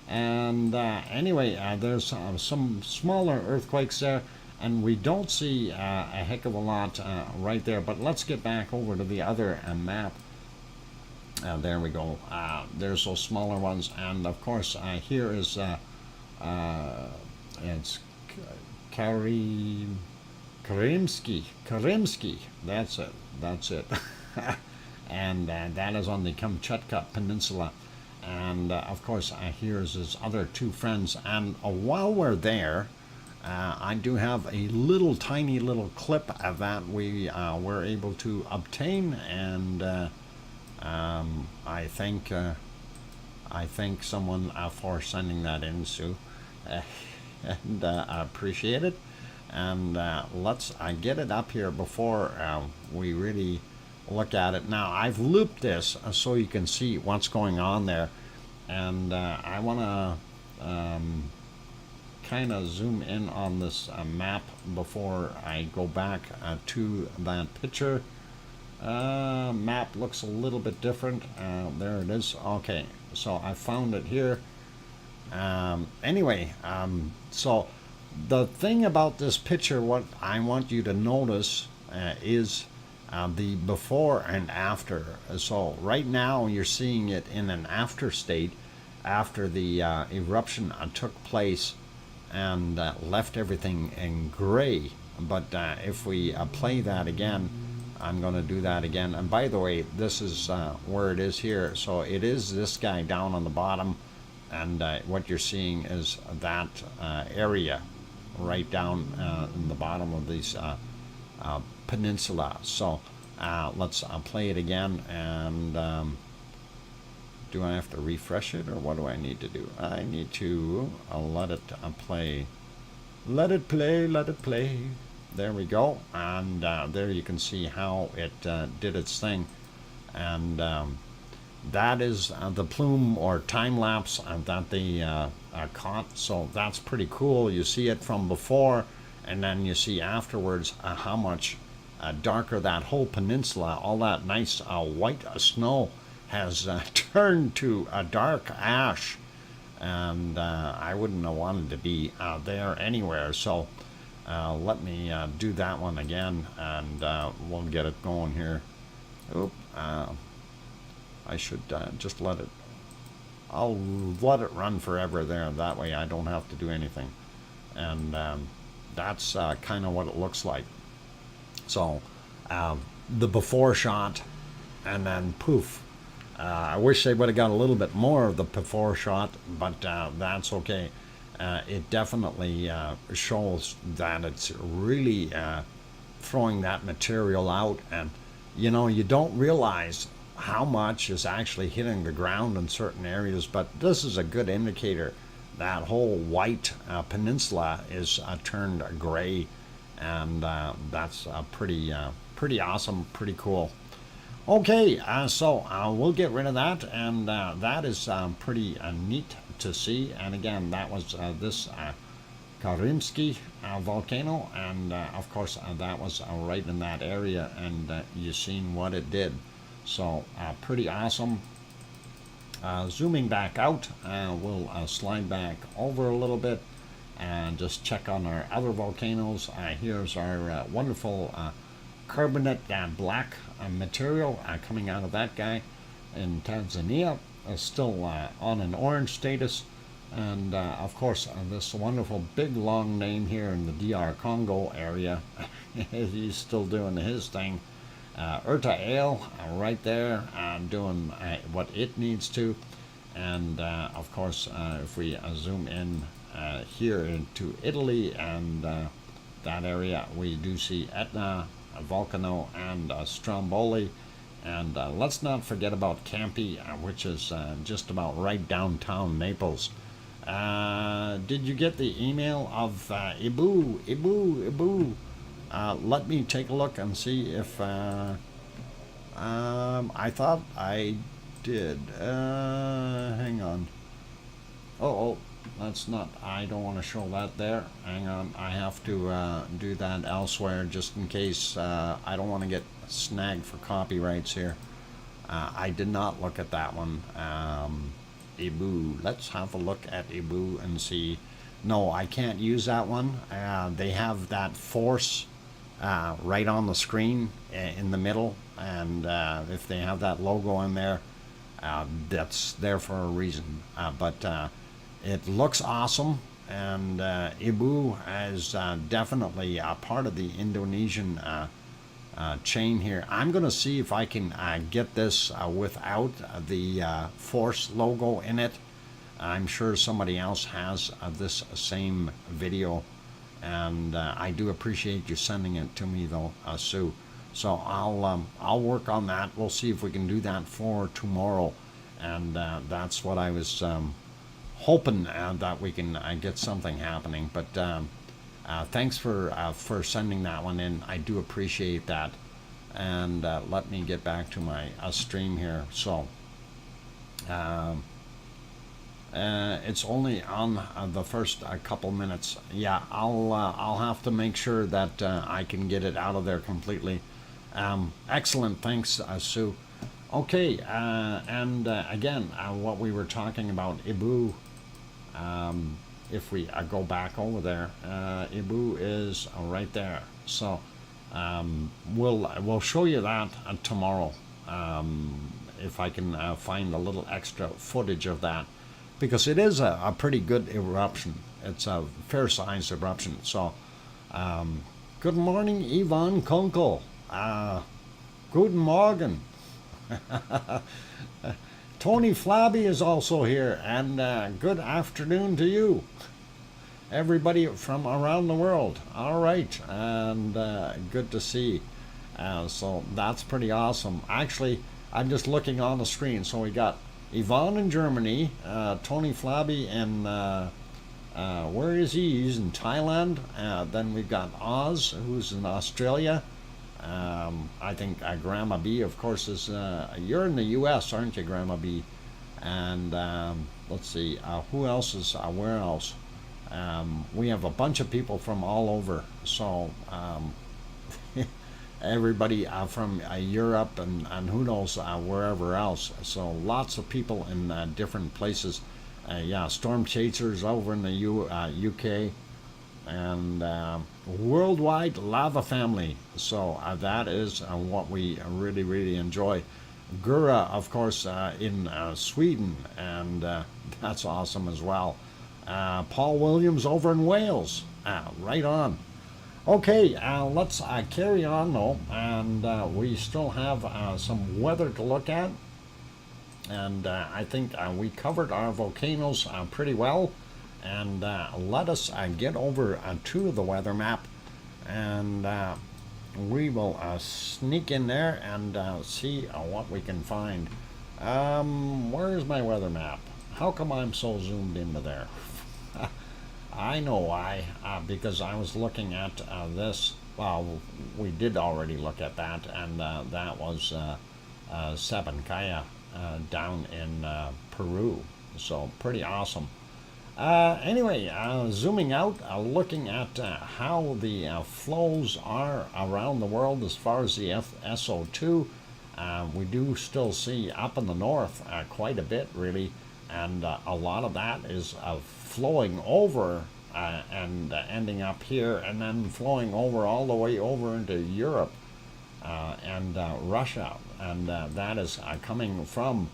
Speaker 1: And anyway, there's some smaller earthquakes there, and we don't see a heck of a lot right there. But let's get back over to the other map. There we go. There's those smaller ones, and of course here is it's Karymsky. That's it. And that is on the Kamchatka Peninsula. And of course here's his other two friends. And while we're there, I do have a tiny little clip that we were able to obtain, and I thank someone for sending that in, Sue, and I appreciate it. And let's get it up here before we really look at it. Now I've looped this so you can see what's going on there, and I want to kind of zoom in on this map before I go back to that picture. Map looks a little bit different. There it is. Okay, so I found it here. Anyway, so the thing about this picture, what I want you to notice is the before and after. So right now you're seeing it in an after state, after the eruption took place and left everything in gray. But if we play that again, I'm going to do that again. And by the way, this is where it is here. So it is this guy down on the bottom, and what you're seeing is that area right down in the bottom of these peninsula. So let's play it again. And do I have to refresh it, or what do I need to do? I need to let it play. Let it play, let it play. There we go. And there you can see how it did its thing. And that is the plume or time lapse that they caught. So that's pretty cool. You see it from before, and then you see afterwards how much darker. That whole peninsula, all that nice white snow has turned to a dark ash, and I wouldn't have wanted to be there anywhere. So let me do that one again, and we'll get it going here. Oop, I should just let it, I'll let it run forever there. That way I don't have to do anything. And that's kind of what it looks like. So the before shot, and then poof. I wish they would have got a little bit more of the before shot, but that's okay. It definitely shows that it's really throwing that material out, and you know, you don't realize how much is actually hitting the ground in certain areas, but this is a good indicator. That whole white peninsula is turned gray, and that's pretty awesome, pretty cool. Okay, so we'll get rid of that, and that is pretty neat to see. And again, that was this Karymsky volcano, and of course that was right in that area, and you've seen what it did. So pretty awesome. Zooming back out, we'll slide back over a little bit and just check on our other volcanoes. Here's our wonderful carbonate black material coming out of that guy in Tanzania, still on an orange status. And of course this wonderful big long name here in the DR Congo area. He's still doing his thing. Eruption right there, doing what it needs to. And of course if we zoom in here into Italy and that area, we do see Etna, Volcano, and Stromboli. And let's not forget about Campi, which is just about right downtown Naples. Did you get the email of Ibu? Let me take a look and see if I thought I did. Hang on. Oh, that's not, I don't want to show that there. Hang on, I have to do that elsewhere just in case. I don't want to get snagged for copyrights here. I did not look at that one. Ibu, let's have a look at Ibu and see. No, I can't use that one. They have that force right on the screen in the middle, and if they have that logo in there, that's there for a reason. But it looks awesome, and Ibu is definitely a part of the Indonesian chain here. I'm going to see if I can get this without the force logo in it. I'm sure somebody else has this same video, and I do appreciate you sending it to me though, Sue. So I'll work on that. We'll see if we can do that for tomorrow, and that's what I was hoping that we can get something happening. But thanks for sending that one in. I do appreciate that. And let me get back to my stream here. So it's only on the first couple minutes. Yeah, I'll have to make sure that I can get it out of there completely. Excellent, thanks, Sue. Okay, and again, what we were talking about, Ibu. If we go back over there, Ibu is right there. So we'll show you that tomorrow, if I can find a little extra footage of that, because it is a pretty good eruption. It's a fair-sized eruption. So good morning, Ivan Kunkel. Guten Morgen. Tony Flabby is also here, and good afternoon to you, everybody from around the world. All right, and good to see. So that's pretty awesome. Actually, I'm just looking on the screen. So we got Yvonne in Germany, Tony Flabby in where is he? He's in Thailand. Then we've got Oz, who's in Australia. I think Grandma B, of course, is you're in the U.S., aren't you, Grandma B? And let's see, who else is where else? We have a bunch of people from all over. So everybody from Europe and who knows wherever else. So lots of people in different places. Yeah, storm chasers over in the UK, and worldwide lava family. So that is what we really enjoy. Gura, of course, in Sweden, and that's awesome as well. Paul Williams over in Wales. Right on. Okay, let's carry on though, and we still have some weather to look at. And I think we covered our volcanoes pretty well. And let us get over to the weather map, and we will sneak in there and see what we can find. Where's my weather map? How come I'm so zoomed into there? I know why, because I was looking at this. Well, we did already look at that, and that was Sabancaya down in Peru. So pretty awesome. Anyway, zooming out, looking at how the flows are around the world as far as the SO2, we do still see up in the north quite a bit, really, and a lot of that is flowing over and ending up here, and then flowing over all the way over into Europe and Russia, and that is coming from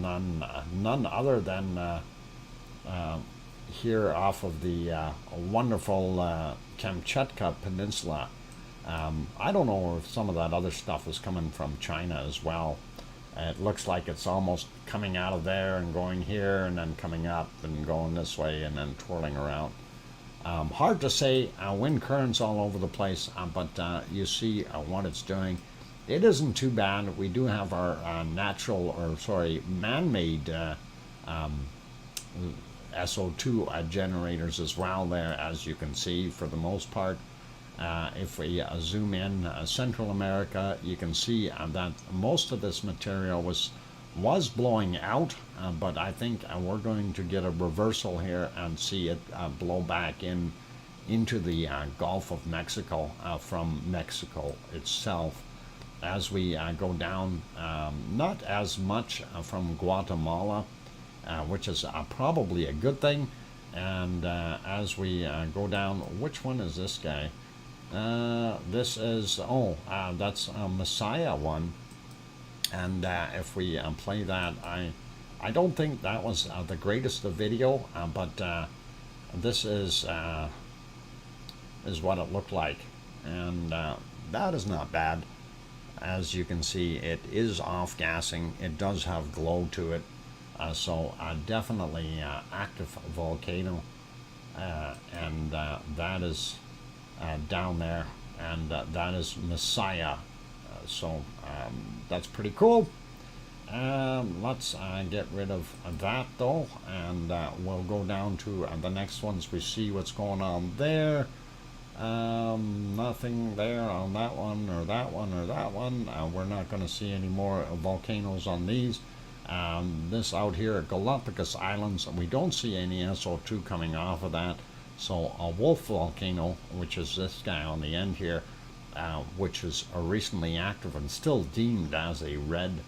Speaker 1: none other than here off of the wonderful Kamchatka Peninsula. I don't know if some of that other stuff is coming from China as well. It looks like it's almost coming out of there and going here and then coming up and going this way and then twirling around. Hard to say, wind currents all over the place, but you see what it's doing. It isn't too bad. We do have our man-made SO2 generators as well there, as you can see, for the most part. If we zoom in Central America, you can see that most of this material was blowing out, but I think we're going to get a reversal here and see it blow back into the Gulf of Mexico from Mexico itself. As we go down, not as much from Guatemala, which is probably a good thing. And as we go down, which one is this guy? This is, that's a Messiah one. And if we play that, I don't think that was the greatest of video, but this is what it looked like. And that is not bad. As you can see, it is off-gassing. It does have glow to it. So definitely active volcano, and that is down there, and that is Messiah. So that's pretty cool. Let's get rid of that though, and we'll go down to the next ones. We see what's going on there. Nothing there on that one or that one or that one. We're not going to see any more volcanoes on these. This out here at Galapagos Islands, we don't see any SO2 coming off of that. So a wolf volcano, which is this guy on the end here, which is recently active and still deemed as a red,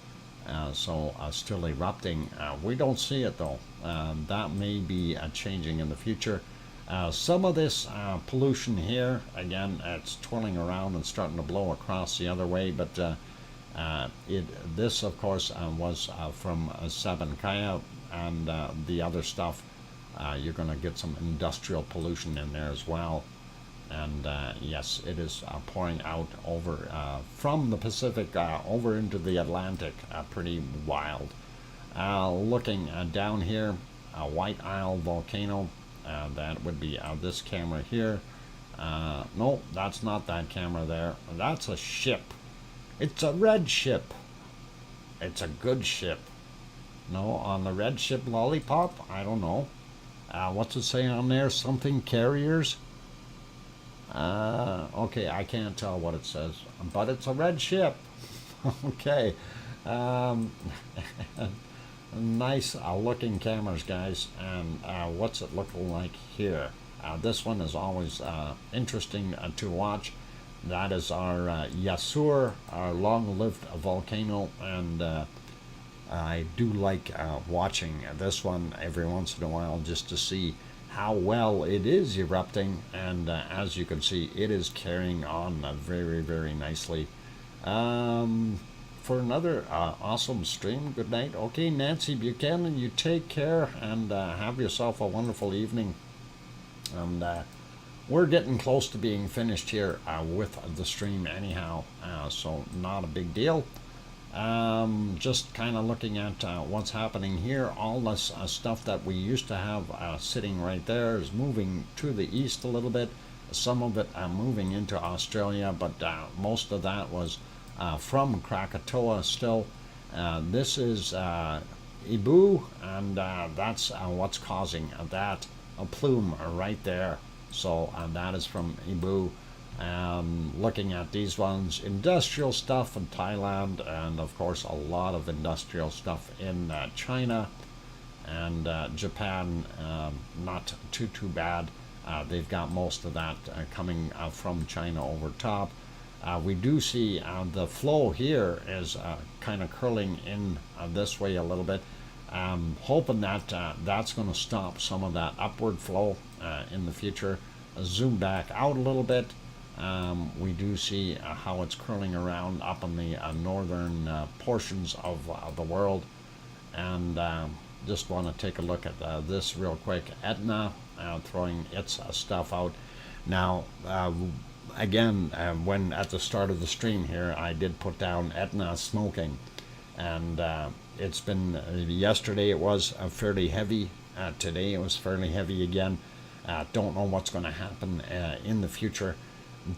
Speaker 1: so still erupting. We don't see it though. That may be changing in the future. Some of this pollution here, again, it's twirling around and starting to blow across the other way, but this of course was from Sabancaya, and the other stuff, you're going to get some industrial pollution in there as well. And yes, it is pouring out over from the Pacific over into the Atlantic. Pretty wild. Looking down here, White Isle volcano, that would be this camera here. No, that's not that camera there. That's a ship. It's a red ship. It's a good ship. No, on the red ship Lollipop? I don't know. What's it say on there? Something carriers? Okay, I can't tell what it says, but it's a red ship. Okay. Nice looking cameras, guys. And what's it looking like here? This one is always interesting to watch. That is our Yasur, our long-lived volcano, and I do like watching this one every once in a while just to see how well it is erupting, and as you can see, it is carrying on very, very nicely. For another awesome stream, good night. Okay, Nancy Buchanan, you take care and have yourself a wonderful evening. And we're getting close to being finished here with the stream anyhow, so not a big deal. Just kind of looking at what's happening here. All this stuff that we used to have sitting right there is moving to the east a little bit. Some of it moving into Australia, but most of that was from Krakatoa still. This is Ibu, and that's what's causing that plume right there. So that is from Ibu. Looking at these ones, industrial stuff in Thailand, and of course a lot of industrial stuff in China and Japan. Not too bad. They've got most of that coming from China over top. We do see the flow here is kind of curling in this way a little bit. Hoping that that's going to stop some of that upward flow in the future. Zoom back out a little bit. We do see how it's curling around up in the northern portions of the world, and just want to take a look at this real quick. Etna throwing its stuff out. Now, again, when at the start of the stream here, I did put down Etna smoking, and it's been yesterday it was fairly heavy. Today it was fairly heavy again. Don't know what's going to happen in the future.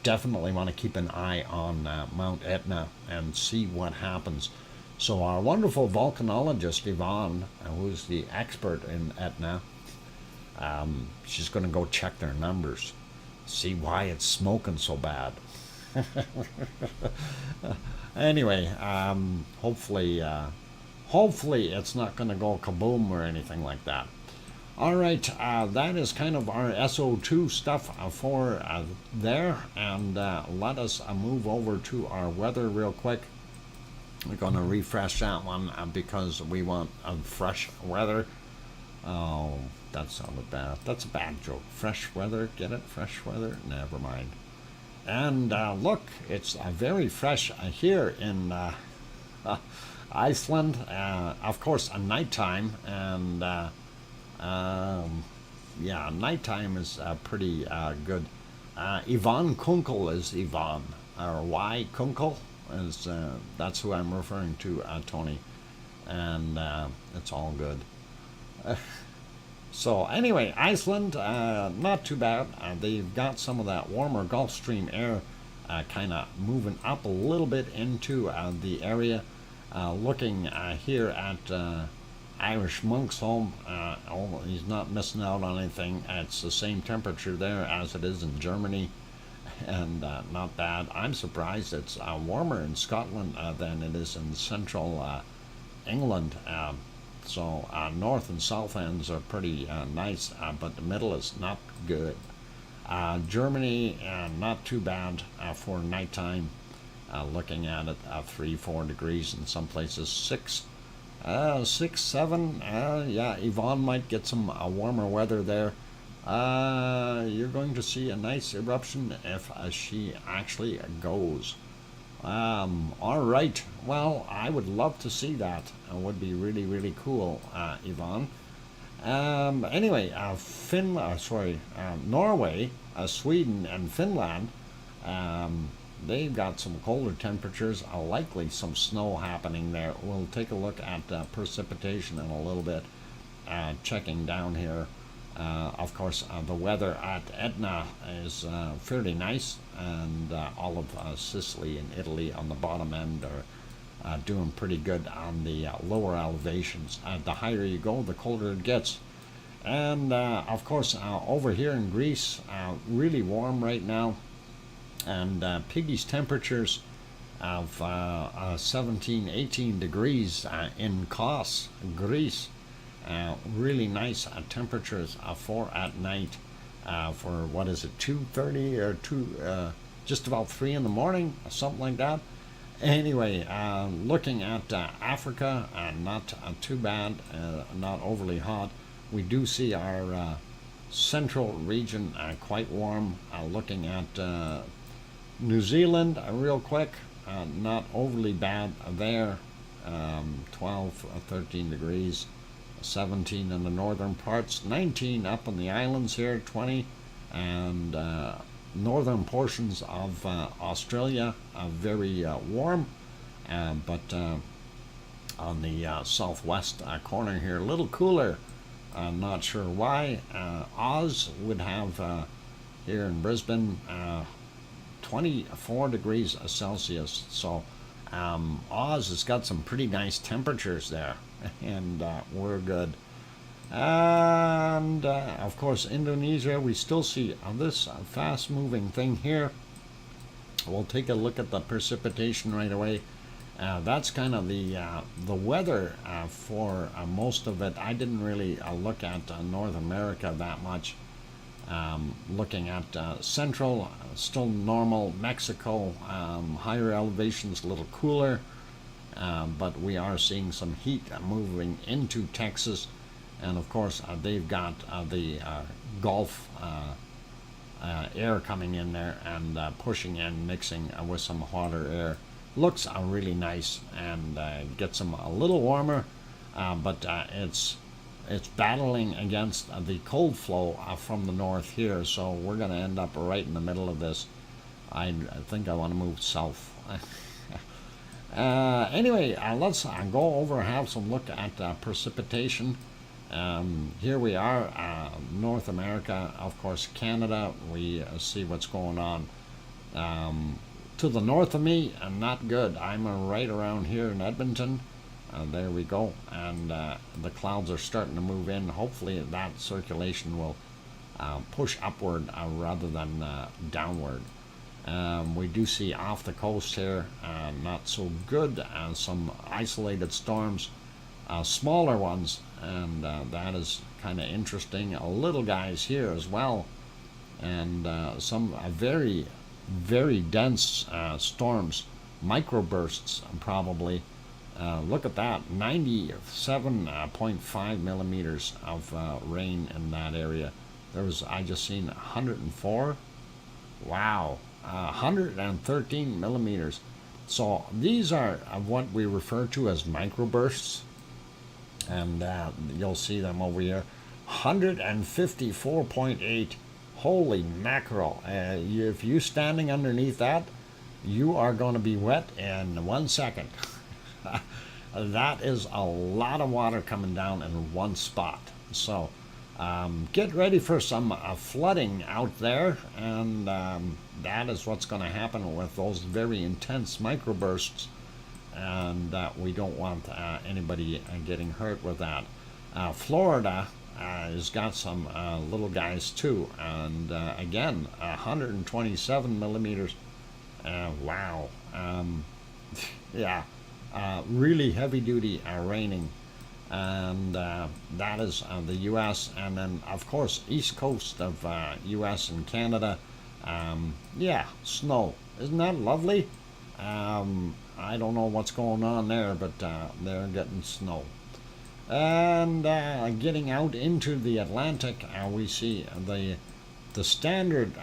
Speaker 1: Definitely want to keep an eye on Mount Etna and see what happens. So our wonderful volcanologist Yvonne, who's the expert in Etna, she's going to go check their numbers, see why it's smoking so bad. Anyway, hopefully it's not going to go kaboom or anything like that. All right, that is kind of our SO2 stuff for there, and let us move over to our weather real quick. We're going to refresh that one because we want fresh weather. Oh, that sounded bad. That's a bad joke. Fresh weather, get it? Fresh weather? Never mind. And look, it's very fresh here in Iceland. Of course, a nighttime, and yeah, nighttime is pretty good. Yvonne Kunkel is Yvonne, or Y Kunkel is that's who I'm referring to, Tony, and it's all good. So anyway, Iceland, not too bad. They've got some of that warmer Gulf Stream air kind of moving up a little bit into the area. Looking here at Irish Monk's home, he's not missing out on anything. It's the same temperature there as it is in Germany, and not bad. I'm surprised it's warmer in Scotland than it is in central England. So north and south ends are pretty nice, but the middle is not good. Germany, not too bad for nighttime. Looking at it, 3-4 degrees in some places, 6, 7. Yeah, Yvonne might get some warmer weather there. You're going to see a nice eruption if she actually goes. All right. Well, I would love to see that. It would be really, really cool, Yvonne. Anyway, Norway, Sweden, and Finland, they've got some colder temperatures, likely some snow happening there. We'll take a look at precipitation in a little bit, checking down here. Of course, the weather at Etna is fairly nice, and all of Sicily and Italy on the bottom end are doing pretty good on the lower elevations. The higher you go, the colder it gets. And of course, over here in Greece, really warm right now. And Piggy's temperatures of 17, 18 degrees in Kos, Greece. Really nice temperatures for at night, for what is it, 2:30 or just about 3 in the morning, something like that. Anyway, looking at Africa, not too bad, not overly hot. We do see our central region quite warm. Looking at New Zealand real quick, not overly bad there. 12, 13 degrees, 17 in the northern parts, 19 up in the islands here, 20, and northern portions of Australia very warm, but on the southwest corner here, a little cooler. Not sure why. Oz would have here in Brisbane 24 degrees Celsius, so Oz has got some pretty nice temperatures there, and we're good. And of course, Indonesia, we still see this fast moving thing here. We'll take a look at the precipitation right away. That's kind of the weather for most of it. I didn't really look at North America that much. Looking at Central, still normal. Mexico, higher elevations, a little cooler, but we are seeing some heat moving into Texas, and of course they've got the Gulf air coming in there and pushing in, mixing with some hotter air. Looks really nice, and gets them a little warmer, but it's battling against the cold flow from the north here, so we're going to end up right in the middle of this. I think I want to move south. Anyway, let's go over and have some look at precipitation. Here we are, North America, of course, Canada. We see what's going on. To the north of me, not good. I'm right around here in Edmonton. There we go, and the clouds are starting to move in. Hopefully that circulation will push upward rather than downward. We do see off the coast here, not so good, some isolated storms, smaller ones, and that is kind of interesting. Little guys here as well, and some very, very dense storms, microbursts probably. Look at that, 97.5 millimeters of rain in that area. There was, I just seen 104. Wow, 113 millimeters. So these are what we refer to as microbursts, and you'll see them over here. 154.8. Holy mackerel! If you're standing underneath that, you are going to be wet in 1 second. That is a lot of water coming down in one spot. So get ready for some flooding out there, and that is what's going to happen with those very intense microbursts, and we don't want anybody getting hurt with that. Florida has got some little guys too, and again 127 millimeters. Wow. Yeah. Really heavy duty raining, and that is the U.S. and then of course east coast of U.S. and Canada. Yeah, snow. Isn't that lovely? I don't know what's going on there, but they're getting snow. And getting out into the Atlantic, we see the standard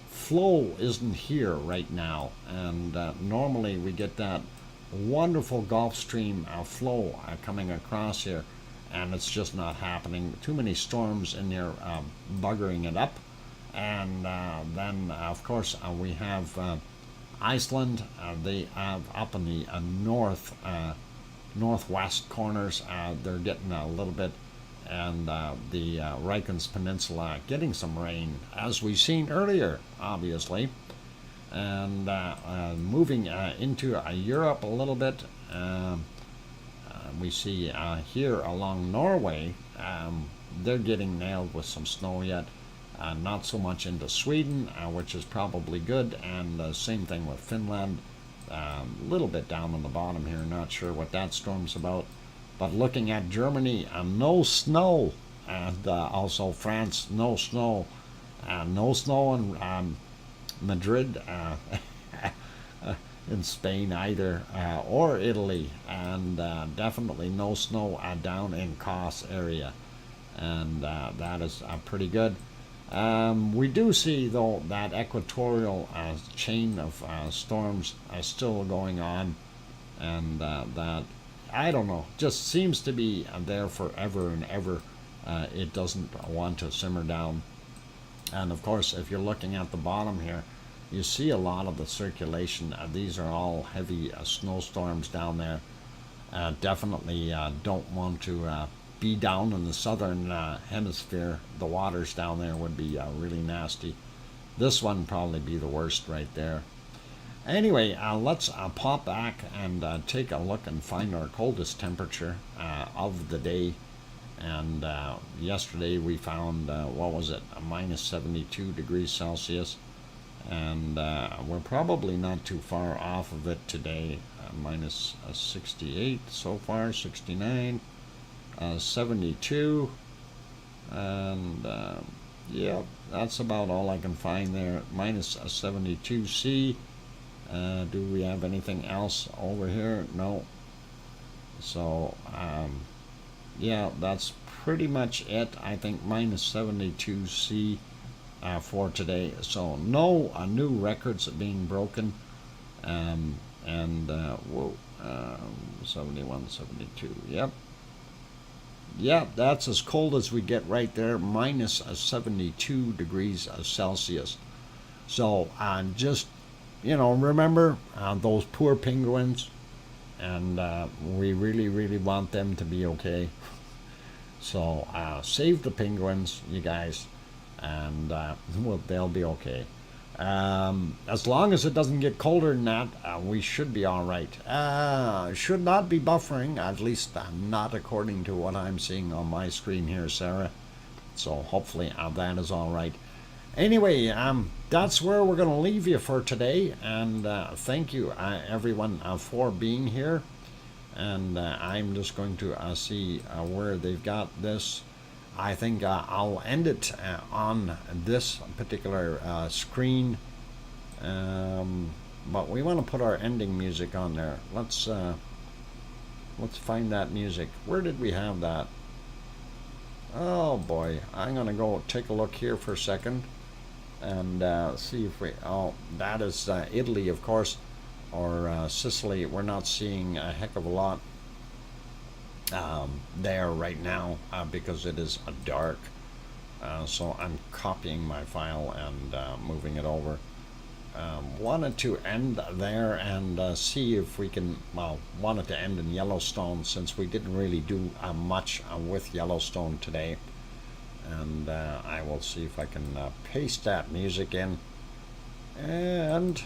Speaker 1: flow isn't here right now, and normally we get that wonderful Gulf Stream flow coming across here, and it's just not happening. Too many storms in there buggering it up. And then of course we have Iceland. They have up in the northwest corners, they're getting a little bit, and the Reykjanes Peninsula getting some rain, as we've seen earlier, obviously. And moving into Europe a little bit, we see here along Norway, they're getting nailed with some snow yet. Not so much into Sweden, which is probably good, and same thing with Finland. A little bit down on the bottom here, not sure what that storm's about. But looking at Germany, no snow, and also France, no snow. No snow in Madrid in Spain either, or Italy, and definitely no snow down in Kos area, and that is pretty good. We do see, though, that equatorial chain of storms still going on, and that, I don't know, just seems to be there forever and ever. It doesn't want to simmer down. And of course, if you're looking at the bottom here, you see a lot of the circulation. These are all heavy snowstorms down there. Definitely don't want to be down in the southern hemisphere. The waters down there would be really nasty. This one probably be the worst right there. Anyway, let's pop back and take a look and find our coldest temperature of the day. And yesterday we found, what was it, a minus 72 degrees Celsius. And we're probably not too far off of it today. Minus 68 so far, 69, 72, and yeah, that's about all I can find there. Minus 72C. Do we have anything else over here? No. So yeah, that's pretty much it. I think minus 72C for today. So no new records being broken. And whoa, 71, 72. Yep, that's as cold as we get right there. Minus 72 degrees Celsius. So just, remember those poor penguins, and we really want them to be okay. So save the penguins, you guys, and well, they'll be okay. As long as it doesn't get colder than that, we should be all right. Should not be buffering, at least not according to what I'm seeing on my screen here, Sarah. So hopefully that is all right. Anyway, that's where we're going to leave you for today. And thank you, everyone, for being here. And I'm just going to see where they've got this. I think I'll end it on this particular screen, but we want to put our ending music on there. Let's find that music. Where did we have that? Oh boy, I'm gonna go take a look here for a second and see if we. Oh, that is Italy, of course, or Sicily. We're not seeing a heck of a lot there right now because it is dark, so I'm copying my file and moving it over. Wanted to end there and see if we can, wanted to end in Yellowstone, since we didn't really do much with Yellowstone today, and I will see if I can paste that music in and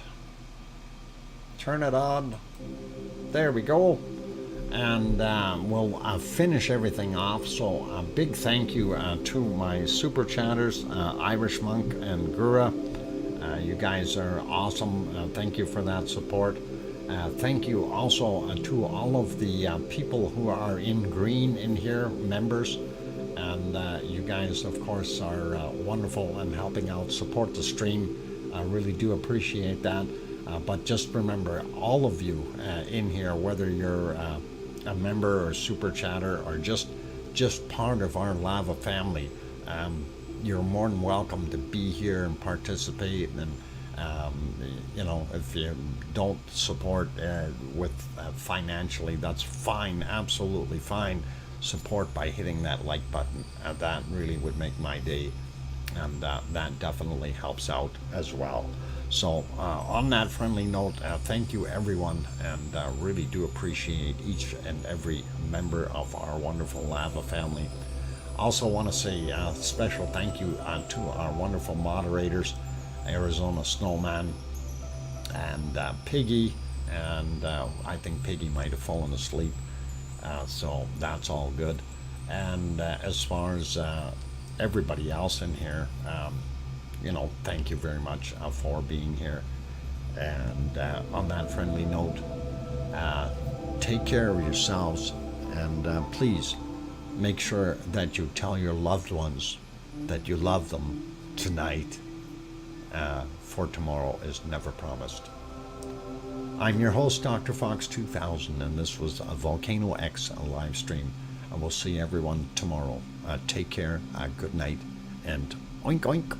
Speaker 1: turn it on. There we go. And we'll finish everything off. So a big thank you to my super chatters, Irish Monk and Gura. You guys are awesome. Thank you for that support. Thank you also to all of the people who are in green in here, members. And you guys, of course, are wonderful and helping out support the stream. I really do appreciate that. But just remember, all of you in here, whether you're a member or super chatter or just part of our lava family, you're more than welcome to be here and participate. And if you don't support with financially, that's fine, absolutely fine. Support by hitting that like button. That really would make my day, and that definitely helps out as well. So on that friendly note, thank you everyone, and really do appreciate each and every member of our wonderful lava family. Also want to say a special thank you to our wonderful moderators, Arizona Snowman and Piggy, and I think Piggy might have fallen asleep, so that's all good. And as far as everybody else in here, thank you very much for being here. And on that friendly note, take care of yourselves, and please make sure that you tell your loved ones that you love them tonight. for tomorrow is never promised. I'm your host, DrFox2000, and this was a VolcanoX live stream. I will see everyone tomorrow. Take care, good night, and oink oink.